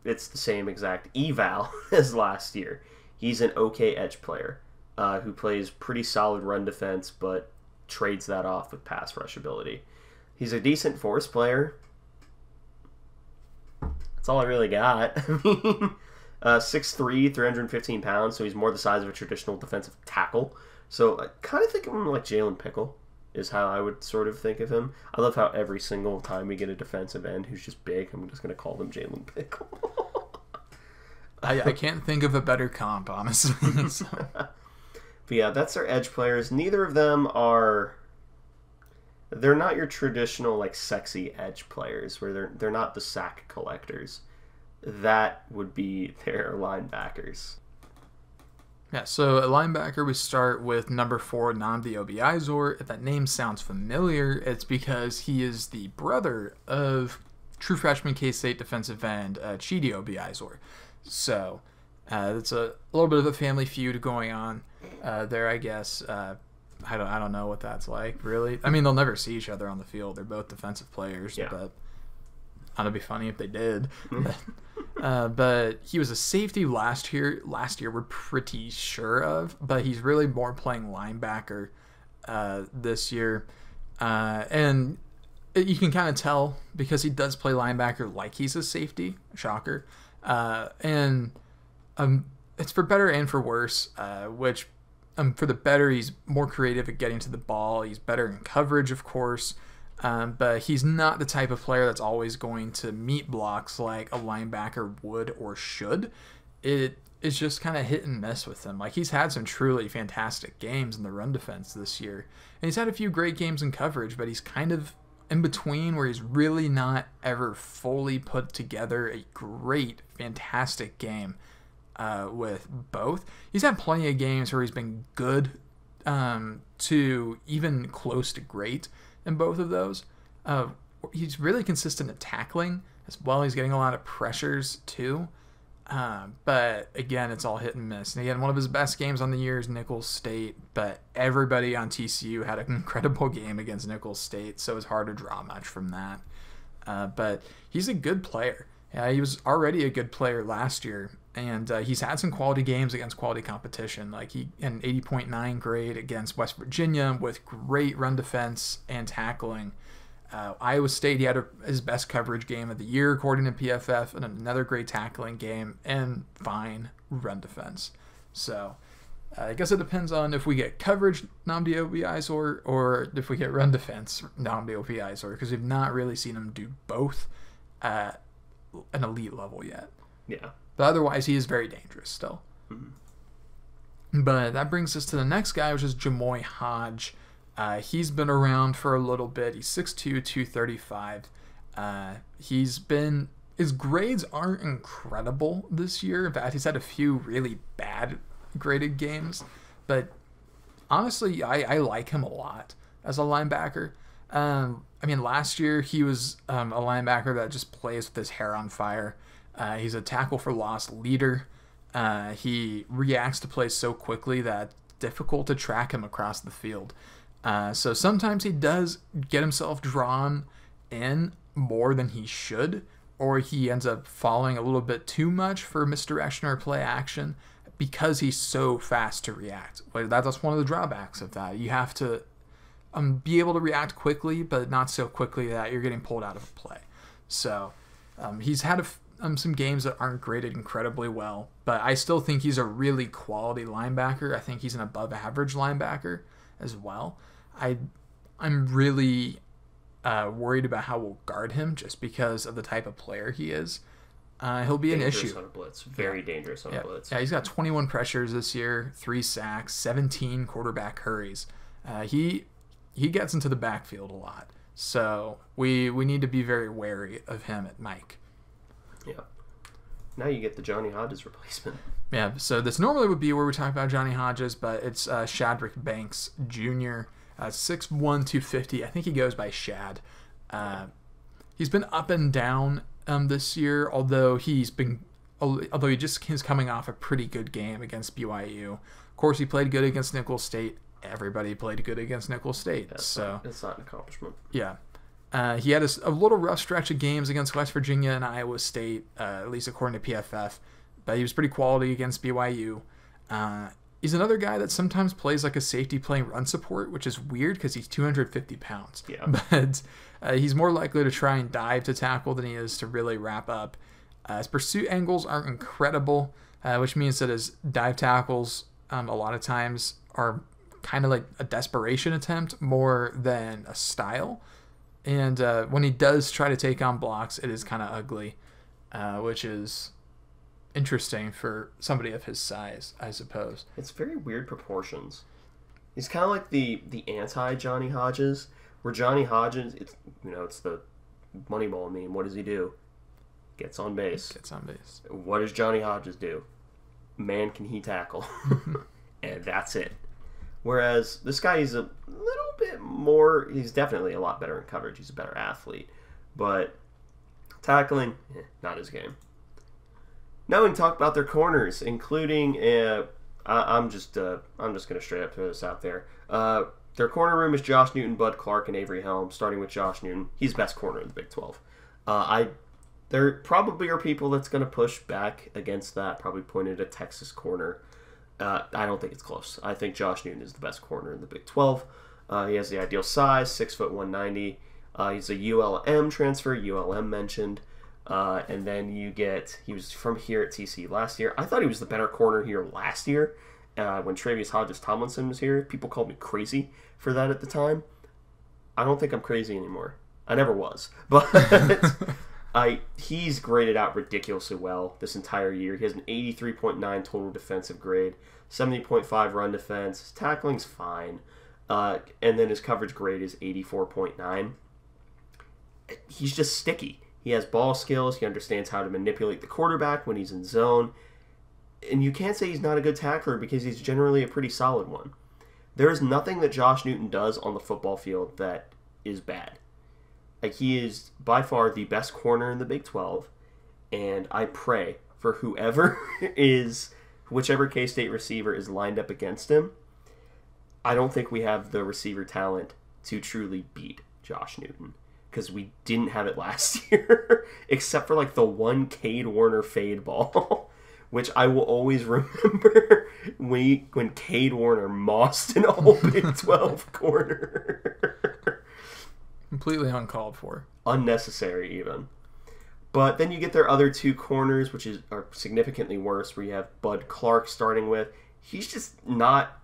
it's the same exact eval as last year. He's an okay edge player who plays pretty solid run defense, but trades that off with pass rush ability. He's a decent force player. That's all I really got. I mean, 6'3", 315 pounds, so he's more the size of a traditional defensive tackle. So I kind of think of him like Jalen Pickle is how I would sort of think of him. I love how every single time we get a defensive end who's just big, I'm just going to call them Jalen Pickle. I can't think of a better comp, honestly. So. But yeah, that's our edge players. Neither of them are... They're not your traditional, like, sexy edge players, where they're not the sack collectors. That would be their linebackers. Yeah, so at linebacker, we start with number 4, Nnamdi Obiazor. If that name sounds familiar, it's because he is the brother of true freshman K-State defensive end Chidi Obiazor. So it's a little bit of a family feud going on there, I guess. I don't know what that's like, really. I mean, they'll never see each other on the field. They're both defensive players, yeah. But it'd be funny if they did. But he was a safety last year, we're pretty sure of, but he's really more playing linebacker this year. And you can kind of tell because he does play linebacker like he's a safety. Shocker. And it's for better and for worse, which for the better, he's more creative at getting to the ball. He's better in coverage, of course. But he's not the type of player that's always going to meet blocks like a linebacker would or should. It is just kind of hit and miss with him. Like, he's had some truly fantastic games in the run defense this year. And he's had a few great games in coverage, but he's kind of in between where he's really not ever fully put together a great, fantastic game. with both. He's had plenty of games where he's been good to even close to great in both of those. He's really consistent at tackling as well. He's getting a lot of pressures too. But again, it's all hit and miss. And again, one of his best games on the year is Nicholls State, but everybody on TCU had an incredible game against Nicholls State, so it's hard to draw much from that. But he's a good player. He was already a good player last year, and he's had some quality games against quality competition. Like he had an 80.9 grade against West Virginia with great run defense and tackling. Iowa State, he had his best coverage game of the year, according to PFF, and another great tackling game, and fine run defense. So I guess it depends on if we get coverage Nnamdi Izor or if we get run defense Nnamdi Izor, because we've not really seen him do both at an elite level yet. Yeah. But otherwise, he is very dangerous still. Mm-hmm. But that brings us to the next guy, which is Jamoy Hodge. He's been around for a little bit. He's 6'2", 235. His grades aren't incredible this year. In fact, he's had a few really bad graded games. But honestly, I like him a lot as a linebacker. Last year he was a linebacker that just plays with his hair on fire. He's a tackle for loss leader. He reacts to plays so quickly that it's difficult to track him across the field. So sometimes he does get himself drawn in more than he should, or he ends up falling a little bit too much for misdirection or play action because he's so fast to react. That's one of the drawbacks of that. You have to be able to react quickly, but not so quickly that you're getting pulled out of a play. So he's had some games that aren't graded incredibly well, but I still think he's a really quality linebacker. I think he's an above average linebacker as well. I'm really worried about how we'll guard him just because of the type of player he is. He'll be dangerous an issue. On a blitz. Very dangerous on a blitz. Yeah, he's got 21 pressures this year, 3 sacks, 17 quarterback hurries. He gets into the backfield a lot. So we need to be very wary of him at Mike. Yeah. Now you get the Johnny Hodges replacement. Yeah, so this normally would be where we talk about Johnny Hodges, but it's Shadrick Banks Jr., 6'1", 250. I think he goes by Shad. He's been up and down this year, although he's coming off a pretty good game against BYU. Of course, he played good against Nicholls State. Everybody played good against Nicholls State. It's not an accomplishment. Yeah. He had a little rough stretch of games against West Virginia and Iowa State, at least according to PFF. But he was pretty quality against BYU. He's another guy that sometimes plays like a safety playing run support, which is weird because he's 250 pounds. Yeah. But he's more likely to try and dive to tackle than he is to really wrap up. His pursuit angles aren't incredible, which means that his dive tackles a lot of times are kind of like a desperation attempt more than a style. And when he does try to take on blocks, it is kind of ugly, which is interesting for somebody of his size, I suppose. It's very weird proportions. He's kind of like the anti Johnny Hodges, where Johnny Hodges, it's the Moneyball meme. What does he do? Gets on base. What does Johnny Hodges do? Man, can he tackle? And that's it. Whereas this guy is a little bit more, he's definitely a lot better in coverage. He's a better athlete. But tackling, not his game. Now we can talk about their corners, including, I'm just going to straight up throw this out there. Their corner room is Josh Newton, Bud Clark, and Avery Helm, starting with Josh Newton. He's best corner in the Big 12. There probably are people that's going to push back against that, probably pointed at Texas corner. I don't think it's close. I think Josh Newton is the best corner in the Big 12. He has the ideal size, 6'1", 190. He's a ULM transfer, ULM mentioned. And then he was from here at TCU last year. I thought he was the better corner here last year when Travius Hodges-Tomlinson was here. People called me crazy for that at the time. I don't think I'm crazy anymore. I never was. But he's graded out ridiculously well this entire year. He has an 83.9 total defensive grade, 70.5 run defense. His tackling's fine. And then his coverage grade is 84.9. He's just sticky. He has ball skills. He understands how to manipulate the quarterback when he's in zone. and you can't say he's not a good tackler because he's generally a pretty solid one. There is nothing that Josh Newton does on the football field that is bad. Like, he is by far the best corner in the Big 12, and I pray for whichever K-State receiver is lined up against him. I don't think we have the receiver talent to truly beat Josh Newton, because we didn't have it last year, except for like the one Cade Warner fade ball, which I will always remember when Cade Warner mossed an all Big 12 corner. Completely uncalled for. Unnecessary, even. But then you get their other two corners, which are significantly worse, where you have Bud Clark starting with. He's just not...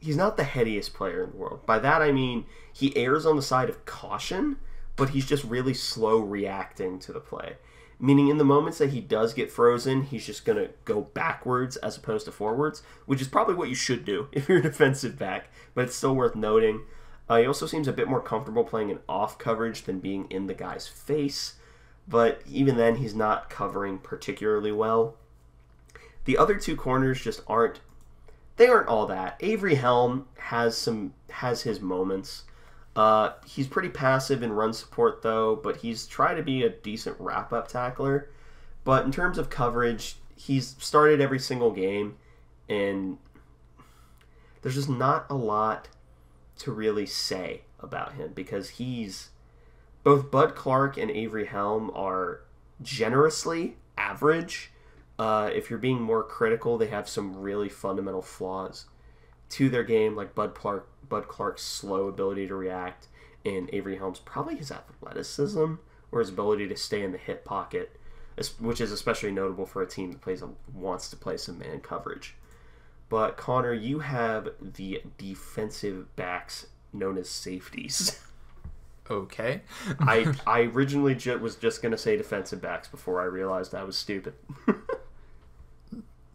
He's not the headiest player in the world. By that I mean he errs on the side of caution, but he's just really slow reacting to the play. Meaning in the moments that he does get frozen, he's just going to go backwards as opposed to forwards, which is probably what you should do if you're a defensive back, but it's still worth noting. He also seems a bit more comfortable playing in off coverage than being in the guy's face, but even then he's not covering particularly well. The other two corners just aren't all that. Avery Helm has his moments. He's pretty passive in run support, though, but he's tried to be a decent wrap-up tackler. But in terms of coverage, he's started every single game, and there's just not a lot to really say about him, because both Bud Clark and Avery Helm are generously average. If you're being more critical, they have some really fundamental flaws to their game, like Bud Clark's slow ability to react, and Avery Helm's probably his athleticism or his ability to stay in the hip pocket, which is especially notable for a team that wants to play some man coverage. But Connor, you have the defensive backs known as safeties. Okay. I originally was just going to say defensive backs before I realized I was stupid.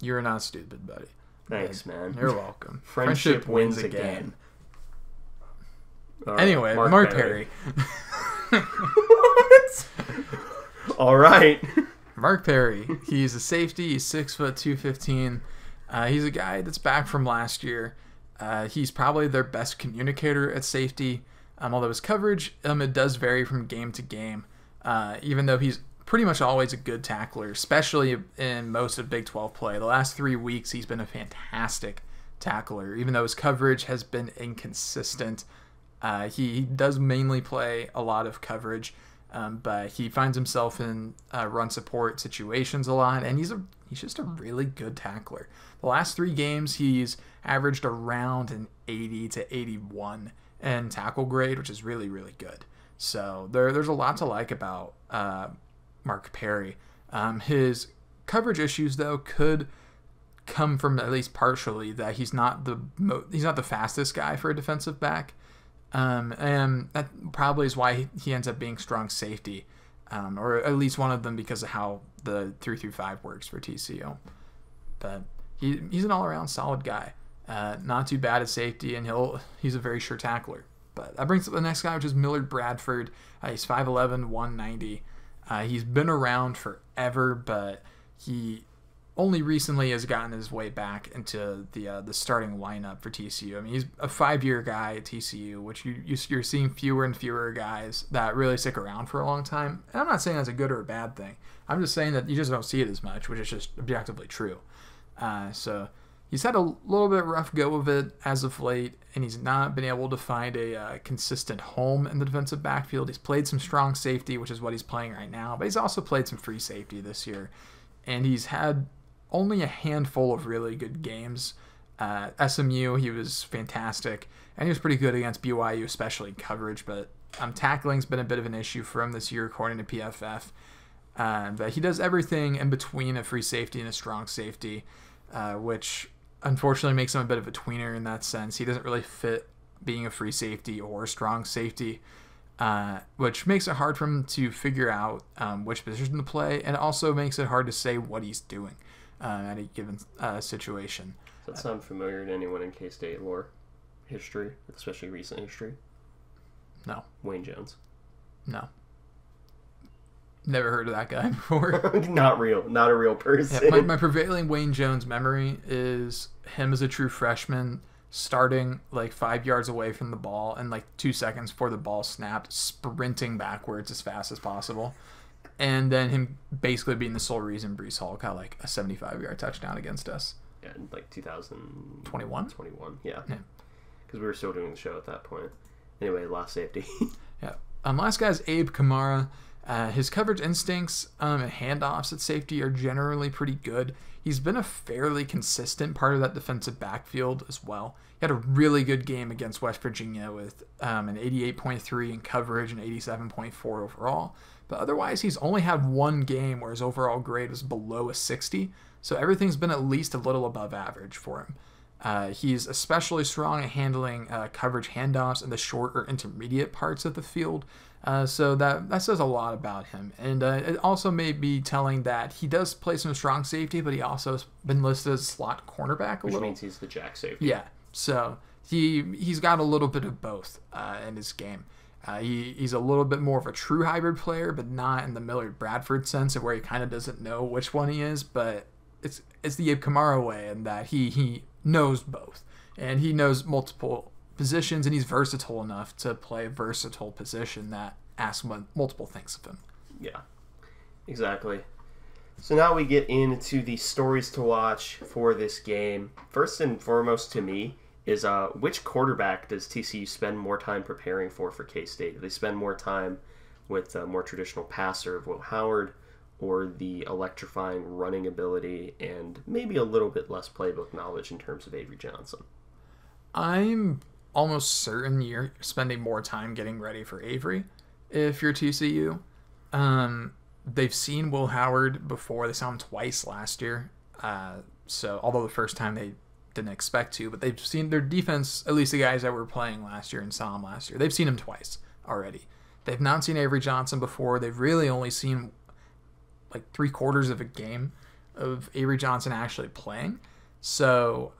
You're not stupid, buddy. Thanks, man. You're welcome. Friendship wins again. Right, anyway, Mark Perry. What? All right. Mark Perry. He's a safety. He's 6 foot 215. He's a guy that's back from last year. He's probably their best communicator at safety. Although his coverage, it does vary from game to game. Even though he's pretty much always a good tackler, especially in most of Big 12 play. The last 3 weeks, he's been a fantastic tackler, even though his coverage has been inconsistent. He does mainly play a lot of coverage, but he finds himself in run support situations a lot, and he's just a really good tackler. The last 3 games, he's averaged around an 80 to 81 in tackle grade, which is really, really good. So there's a lot to like about Mark Perry. His coverage issues, though, could come from at least partially that he's not the fastest guy for a defensive back, and that probably is why he ends up being strong safety, or at least one of them, because of how the 3-5 works for TCU. But he's an all-around solid guy, not too bad at safety, and he's a very sure tackler. But that brings up the next guy, which is Millard Bradford. He's 5'11", 190. He's been around forever, but he only recently has gotten his way back into the starting lineup for TCU. I mean, he's a 5-year guy at TCU, which you're seeing fewer and fewer guys that really stick around for a long time. And I'm not saying that's a good or a bad thing. I'm just saying that you just don't see it as much, which is just objectively true. So he's had a little bit rough go of it as of late, and he's not been able to find a consistent home in the defensive backfield. He's played some strong safety, which is what he's playing right now, but he's also played some free safety this year, and he's had only a handful of really good games. SMU, he was fantastic, and he was pretty good against BYU, especially coverage, but tackling's been a bit of an issue for him this year, according to PFF. But he does everything in between a free safety and a strong safety, which unfortunately makes him a bit of a tweener in that sense. He doesn't really fit being a free safety or a strong safety, which makes it hard for him to figure out which position to play, and also makes it hard to say what he's doing at a given situation. Does that sound familiar to anyone in K-State lore? History, especially recent history? No. Wayne Jones. No. Never heard of that guy before. Not real. Not a real person. Yeah, my prevailing Wayne Jones memory is him as a true freshman starting like 5 yards away from the ball and like 2 seconds before the ball snapped, sprinting backwards as fast as possible. And then him basically being the sole reason Breece Hall got like a 75-yard touchdown against us. Yeah, in like 2021? 21, yeah. Because we were still doing the show at that point. Anyway, last safety. Yeah. Last guy's Abe Kamara. His coverage instincts and handoffs at safety are generally pretty good. He's been a fairly consistent part of that defensive backfield as well. He had a really good game against West Virginia with an 88.3 in coverage and 87.4 overall. But otherwise, he's only had one game where his overall grade was below a 60. So everything's been at least a little above average for him. He's especially strong at handling coverage handoffs in the short or intermediate parts of the field. So that says a lot about him. And it also may be telling that he does play some strong safety, but he also has been listed as slot cornerback a little. Which means he's the jack safety. Yeah. So he's got a little bit of both in his game. He's a little bit more of a true hybrid player, but not in the Millard Bradford sense of where he kind of doesn't know which one he is. But it's the Abe Kamara way in that he knows both. And he knows multiple positions, and he's versatile enough to play a versatile position that asks multiple things of him. Yeah, exactly. So now we get into the stories to watch for this game. First and foremost to me is which quarterback does TCU spend more time preparing for K-State? Do they spend more time with a more traditional passer of Will Howard, or the electrifying running ability and maybe a little bit less playbook knowledge in terms of Avery Johnson? I'm almost certain you're spending more time getting ready for Avery if you're TCU. They've seen Will Howard before. They saw him twice last year. So although the first time they didn't expect to, but they've seen their defense, at least the guys that were playing last year and saw him last year, they've seen him twice already. They've not seen Avery Johnson before. They've really only seen like 3/4 of a game of Avery Johnson actually playing. So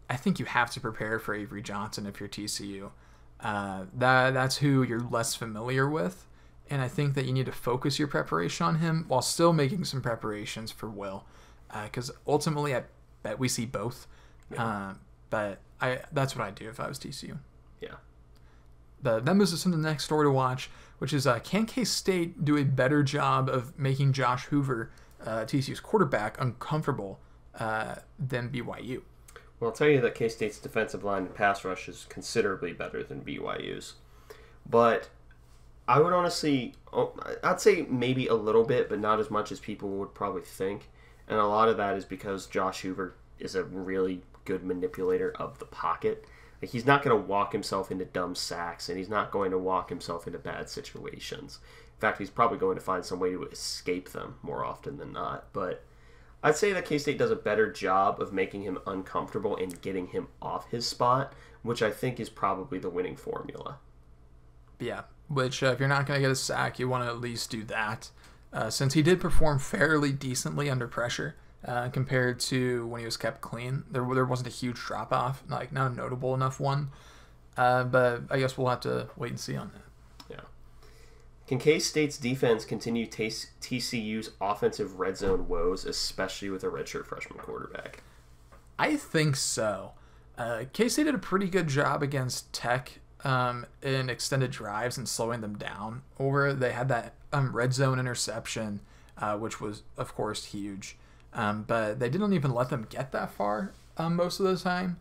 I think you have to prepare for Avery Johnson if you're TCU. That's who you're less familiar with, and I think that you need to focus your preparation on him while still making some preparations for Will, because ultimately I bet we see both. Yeah. But that's what I'd do if I was TCU. Yeah. That moves us into the next story to watch, which is can K-State do a better job of making Josh Hoover, TCU's quarterback, uncomfortable than BYU? Well, I'll tell you that K-State's defensive line and pass rush is considerably better than BYU's. But I would honestly, I'd say maybe a little bit, but not as much as people would probably think. And a lot of that is because Josh Hoover is a really good manipulator of the pocket. Like, he's not going to walk himself into dumb sacks, and he's not going to walk himself into bad situations. In fact, he's probably going to find some way to escape them more often than not. But I'd say that K-State does a better job of making him uncomfortable and getting him off his spot, which I think is probably the winning formula. Yeah, which if you're not going to get a sack, you want to at least do that. Since he did perform fairly decently under pressure compared to when he was kept clean. There wasn't a huge drop-off, like not a notable enough one. But I guess we'll have to wait and see on that. Yeah. Can K-State's defense continue TCU's offensive red zone woes, especially with a redshirt freshman quarterback? I think so. K-State did a pretty good job against Tech in extended drives and slowing them down. They had that red zone interception, which was, of course, huge. But they didn't even let them get that far most of the time.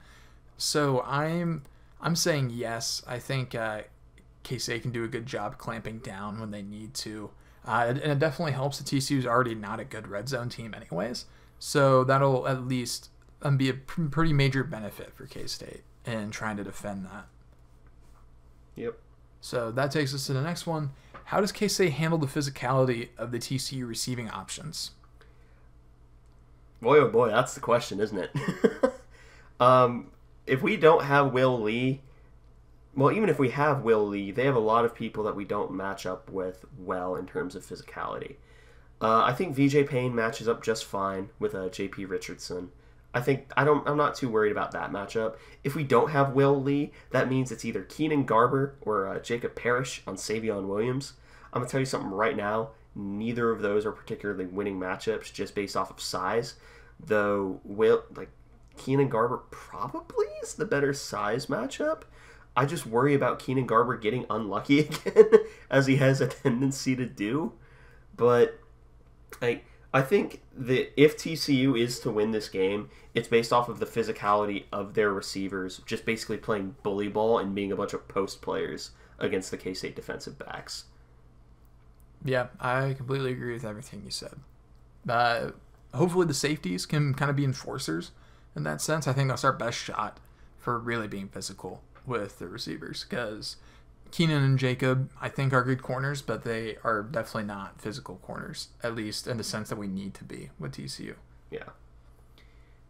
So I'm saying yes. I think K-State can do a good job clamping down when they need to. And it definitely helps that TCU's already not a good red zone team anyways. So that'll at least be a pretty major benefit for K-State in trying to defend that. Yep. So that takes us to the next one. How does K-State handle the physicality of the TCU receiving options? Boy, oh boy, that's the question, isn't it? If we don't have Will Lee, well, even if we have Will Lee, they have a lot of people that we don't match up with well in terms of physicality. I think VJ Payne matches up just fine with JP Richardson. I'm not too worried about that matchup. If we don't have Will Lee, that means it's either Keenan Garber or Jacob Parrish on Savion Williams. I'm going to tell you something right now. neither of those are particularly winning matchups just based off of size. Though, Keenan Garber probably is the better size matchup. I just worry about Keenan Garber getting unlucky again, as he has a tendency to do. But I think that if TCU is to win this game, it's based off of the physicality of their receivers, just basically playing bully ball and being a bunch of post players against the K-State defensive backs. Yeah, I completely agree with everything you said. Hopefully the safeties can kind of be enforcers in that sense. I think that's our best shot for really being physical with the receivers, because Keenan and Jacob, I think, are good corners, but they are definitely not physical corners, at least in the sense that we need to be with TCU. Yeah.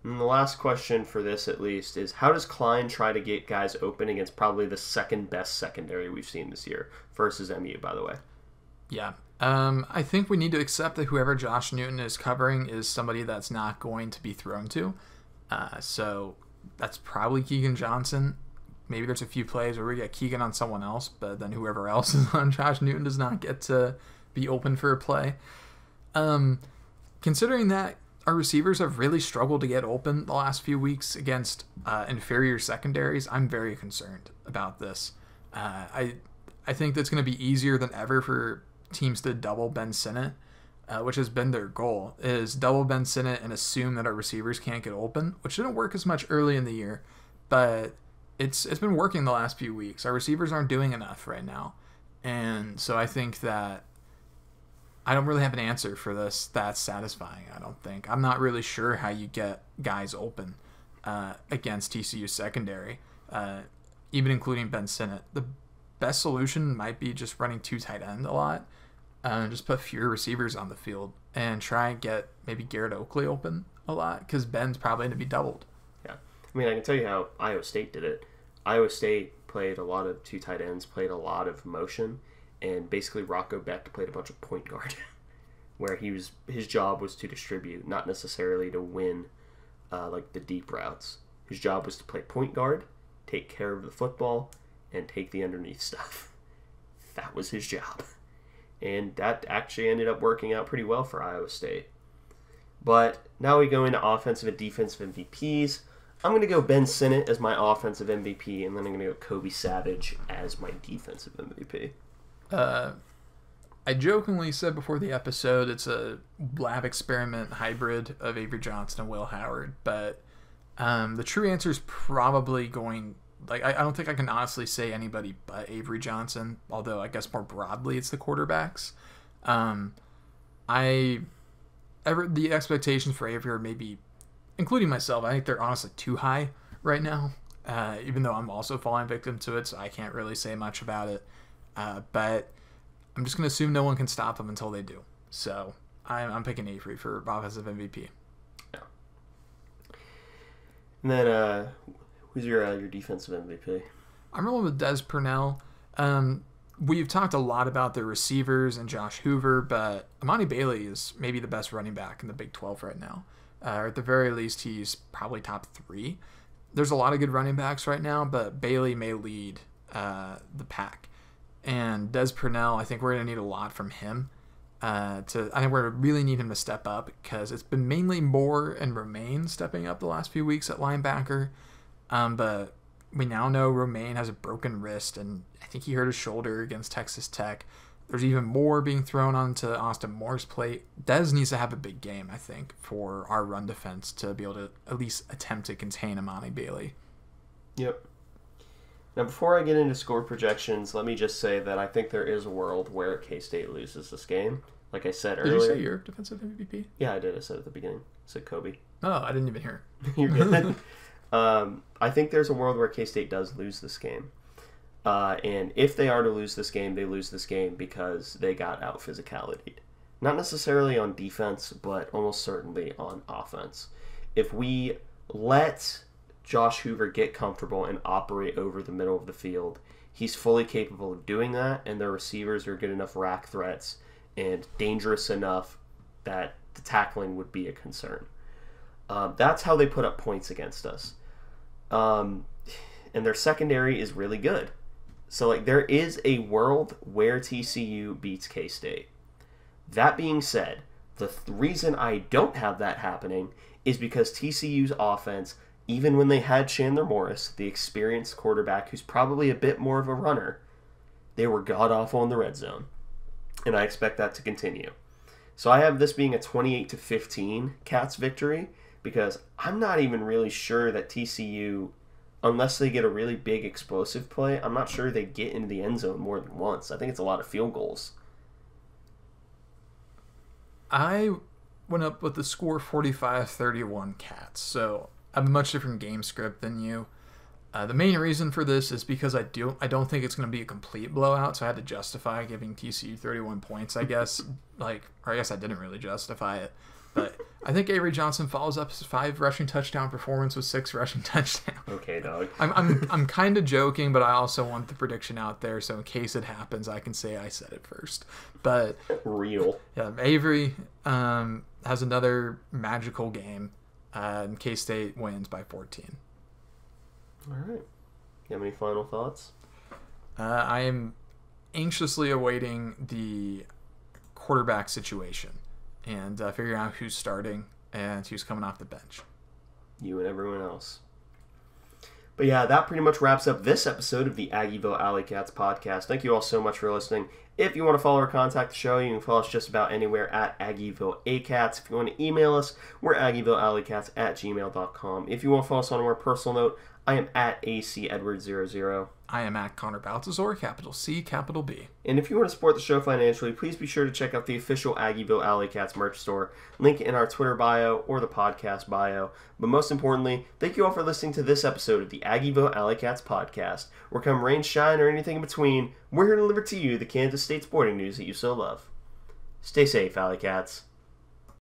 And the last question for this, at least, is how does Klein try to get guys open against probably the second best secondary we've seen this year versus MU, by the way? Yeah. I think we need to accept that whoever Josh Newton is covering is somebody that's not going to be thrown to. So that's probably Keegan Johnson. Maybe there's a few plays where we get Keegan on someone else, but then whoever else is on Josh Newton does not get to be open for a play. Considering that our receivers have really struggled to get open the last few weeks against inferior secondaries, I'm very concerned about this. I think that's going to be easier than ever for teams to double Ben Sinnott, which has been their goal, is double Ben Sinnott and assume that our receivers can't get open, which didn't work as much early in the year, but it's been working the last few weeks. Our receivers aren't doing enough right now. And so I think that I don't really have an answer for this that's satisfying, I don't think. I'm not really sure how you get guys open against TCU secondary, even including Ben Sinnott. The best solution might be just running two tight end a lot, just put fewer receivers on the field and try and get maybe Garrett Oakley open a lot, because Ben's probably going to be doubled. Yeah. I mean, I can tell you how Iowa State did it. Iowa State played a lot of two tight ends, played a lot of motion, and basically Rocco Beck played a bunch of point guard, where his job was to distribute, not necessarily to win the deep routes. His job was to play point guard, take care of the football, and take the underneath stuff. That was his job. And that actually ended up working out pretty well for Iowa State. But now we go into offensive and defensive MVPs. I'm going to go Ben Sinnott as my offensive MVP, and then I'm going to go Kobe Savage as my defensive MVP. I jokingly said before the episode it's a lab experiment hybrid of Avery Johnson and Will Howard, but the true answer is probably going... I don't think I can honestly say anybody but Avery Johnson, although I guess more broadly it's the quarterbacks. The expectations for Avery are maybe, including myself, I think they're honestly too high right now, even though I'm also falling victim to it, so I can't really say much about it. But I'm just going to assume no one can stop them until they do. So I'm picking Avery for offensive MVP. Yeah. And then... who's your defensive MVP? I'm rolling with Des Purnell. We've talked a lot about the receivers and Josh Hoover, but Amani Bailey is maybe the best running back in the Big 12 right now. Or at the very least, he's probably top 3. There's a lot of good running backs right now, but Bailey may lead the pack. And Des Purnell, I think we're going to need a lot from him. I think we're going to really need him to step up, because it's been mainly Moore and Romaine stepping up the last few weeks at linebacker. But we now know Romaine has a broken wrist, and I think he hurt his shoulder against Texas Tech. There's even more being thrown onto Austin Moore's plate. Dez needs to have a big game, I think, for our run defense to be able to at least attempt to contain Amani Bailey. Yep. Now, before I get into score projections, let me just say that I think there is a world where K-State loses this game. Like I said earlier. Did you say your defensive MVP? Yeah, I did. I said at the beginning. I said Kobe. Oh, I didn't even hear. You're good. I think there's a world where K-State does lose this game. And if they are to lose this game, they lose this game because they got out physicality. Not necessarily on defense, but almost certainly on offense. If we let Josh Hoover get comfortable and operate over the middle of the field, he's fully capable of doing that, and their receivers are good enough rack threats and dangerous enough that the tackling would be a concern. That's how they put up points against us. And their secondary is really good. So, there is a world where TCU beats K-State. That being said, the reason I don't have that happening is because TCU's offense, even when they had Chandler Morris, the experienced quarterback who's probably a bit more of a runner, they were god-awful in the red zone. And I expect that to continue. So I have this being a 28-15 Cats victory because I'm not even really sure that TCU, unless they get a really big explosive play, I'm not sure they get into the end zone more than once. I think it's a lot of field goals. I went up with the score 45-31 Cats, so I have a much different game script than you. The main reason for this is because I don't think it's going to be a complete blowout, so I had to justify giving TCU 31 points, I guess. Or I guess I didn't really justify it. But I think Avery Johnson follows up his 5 rushing touchdown performance with 6 rushing touchdowns. Okay, dog. I'm kind of joking, but I also want the prediction out there, so in case it happens, I can say I said it first. But real. Yeah, Avery has another magical game, and K-State wins by 14. All right. You have any final thoughts? I am anxiously awaiting the quarterback situation and figuring out who's starting and who's coming off the bench. You and everyone else. But yeah, that pretty much wraps up this episode of the Aggieville Alleycats podcast. Thank you all so much for listening. If you want to follow or contact the show, you can follow us just about anywhere at Aggieville Alleycats. If you want to email us, we're AggieVilleAlleycats@gmail.com. If you want to follow us on a more personal note, I am at ACEdward00. I am at Connor Baltazar, capital C, capital B. And if you want to support the show financially, please be sure to check out the official Aggieville Alleycats merch store. Link in our Twitter bio or the podcast bio. But most importantly, thank you all for listening to this episode of the Aggieville Alleycats podcast. Where come rain, shine, or anything in between, we're here to deliver to you the Kansas State sporting news that you so love. Stay safe, Alleycats.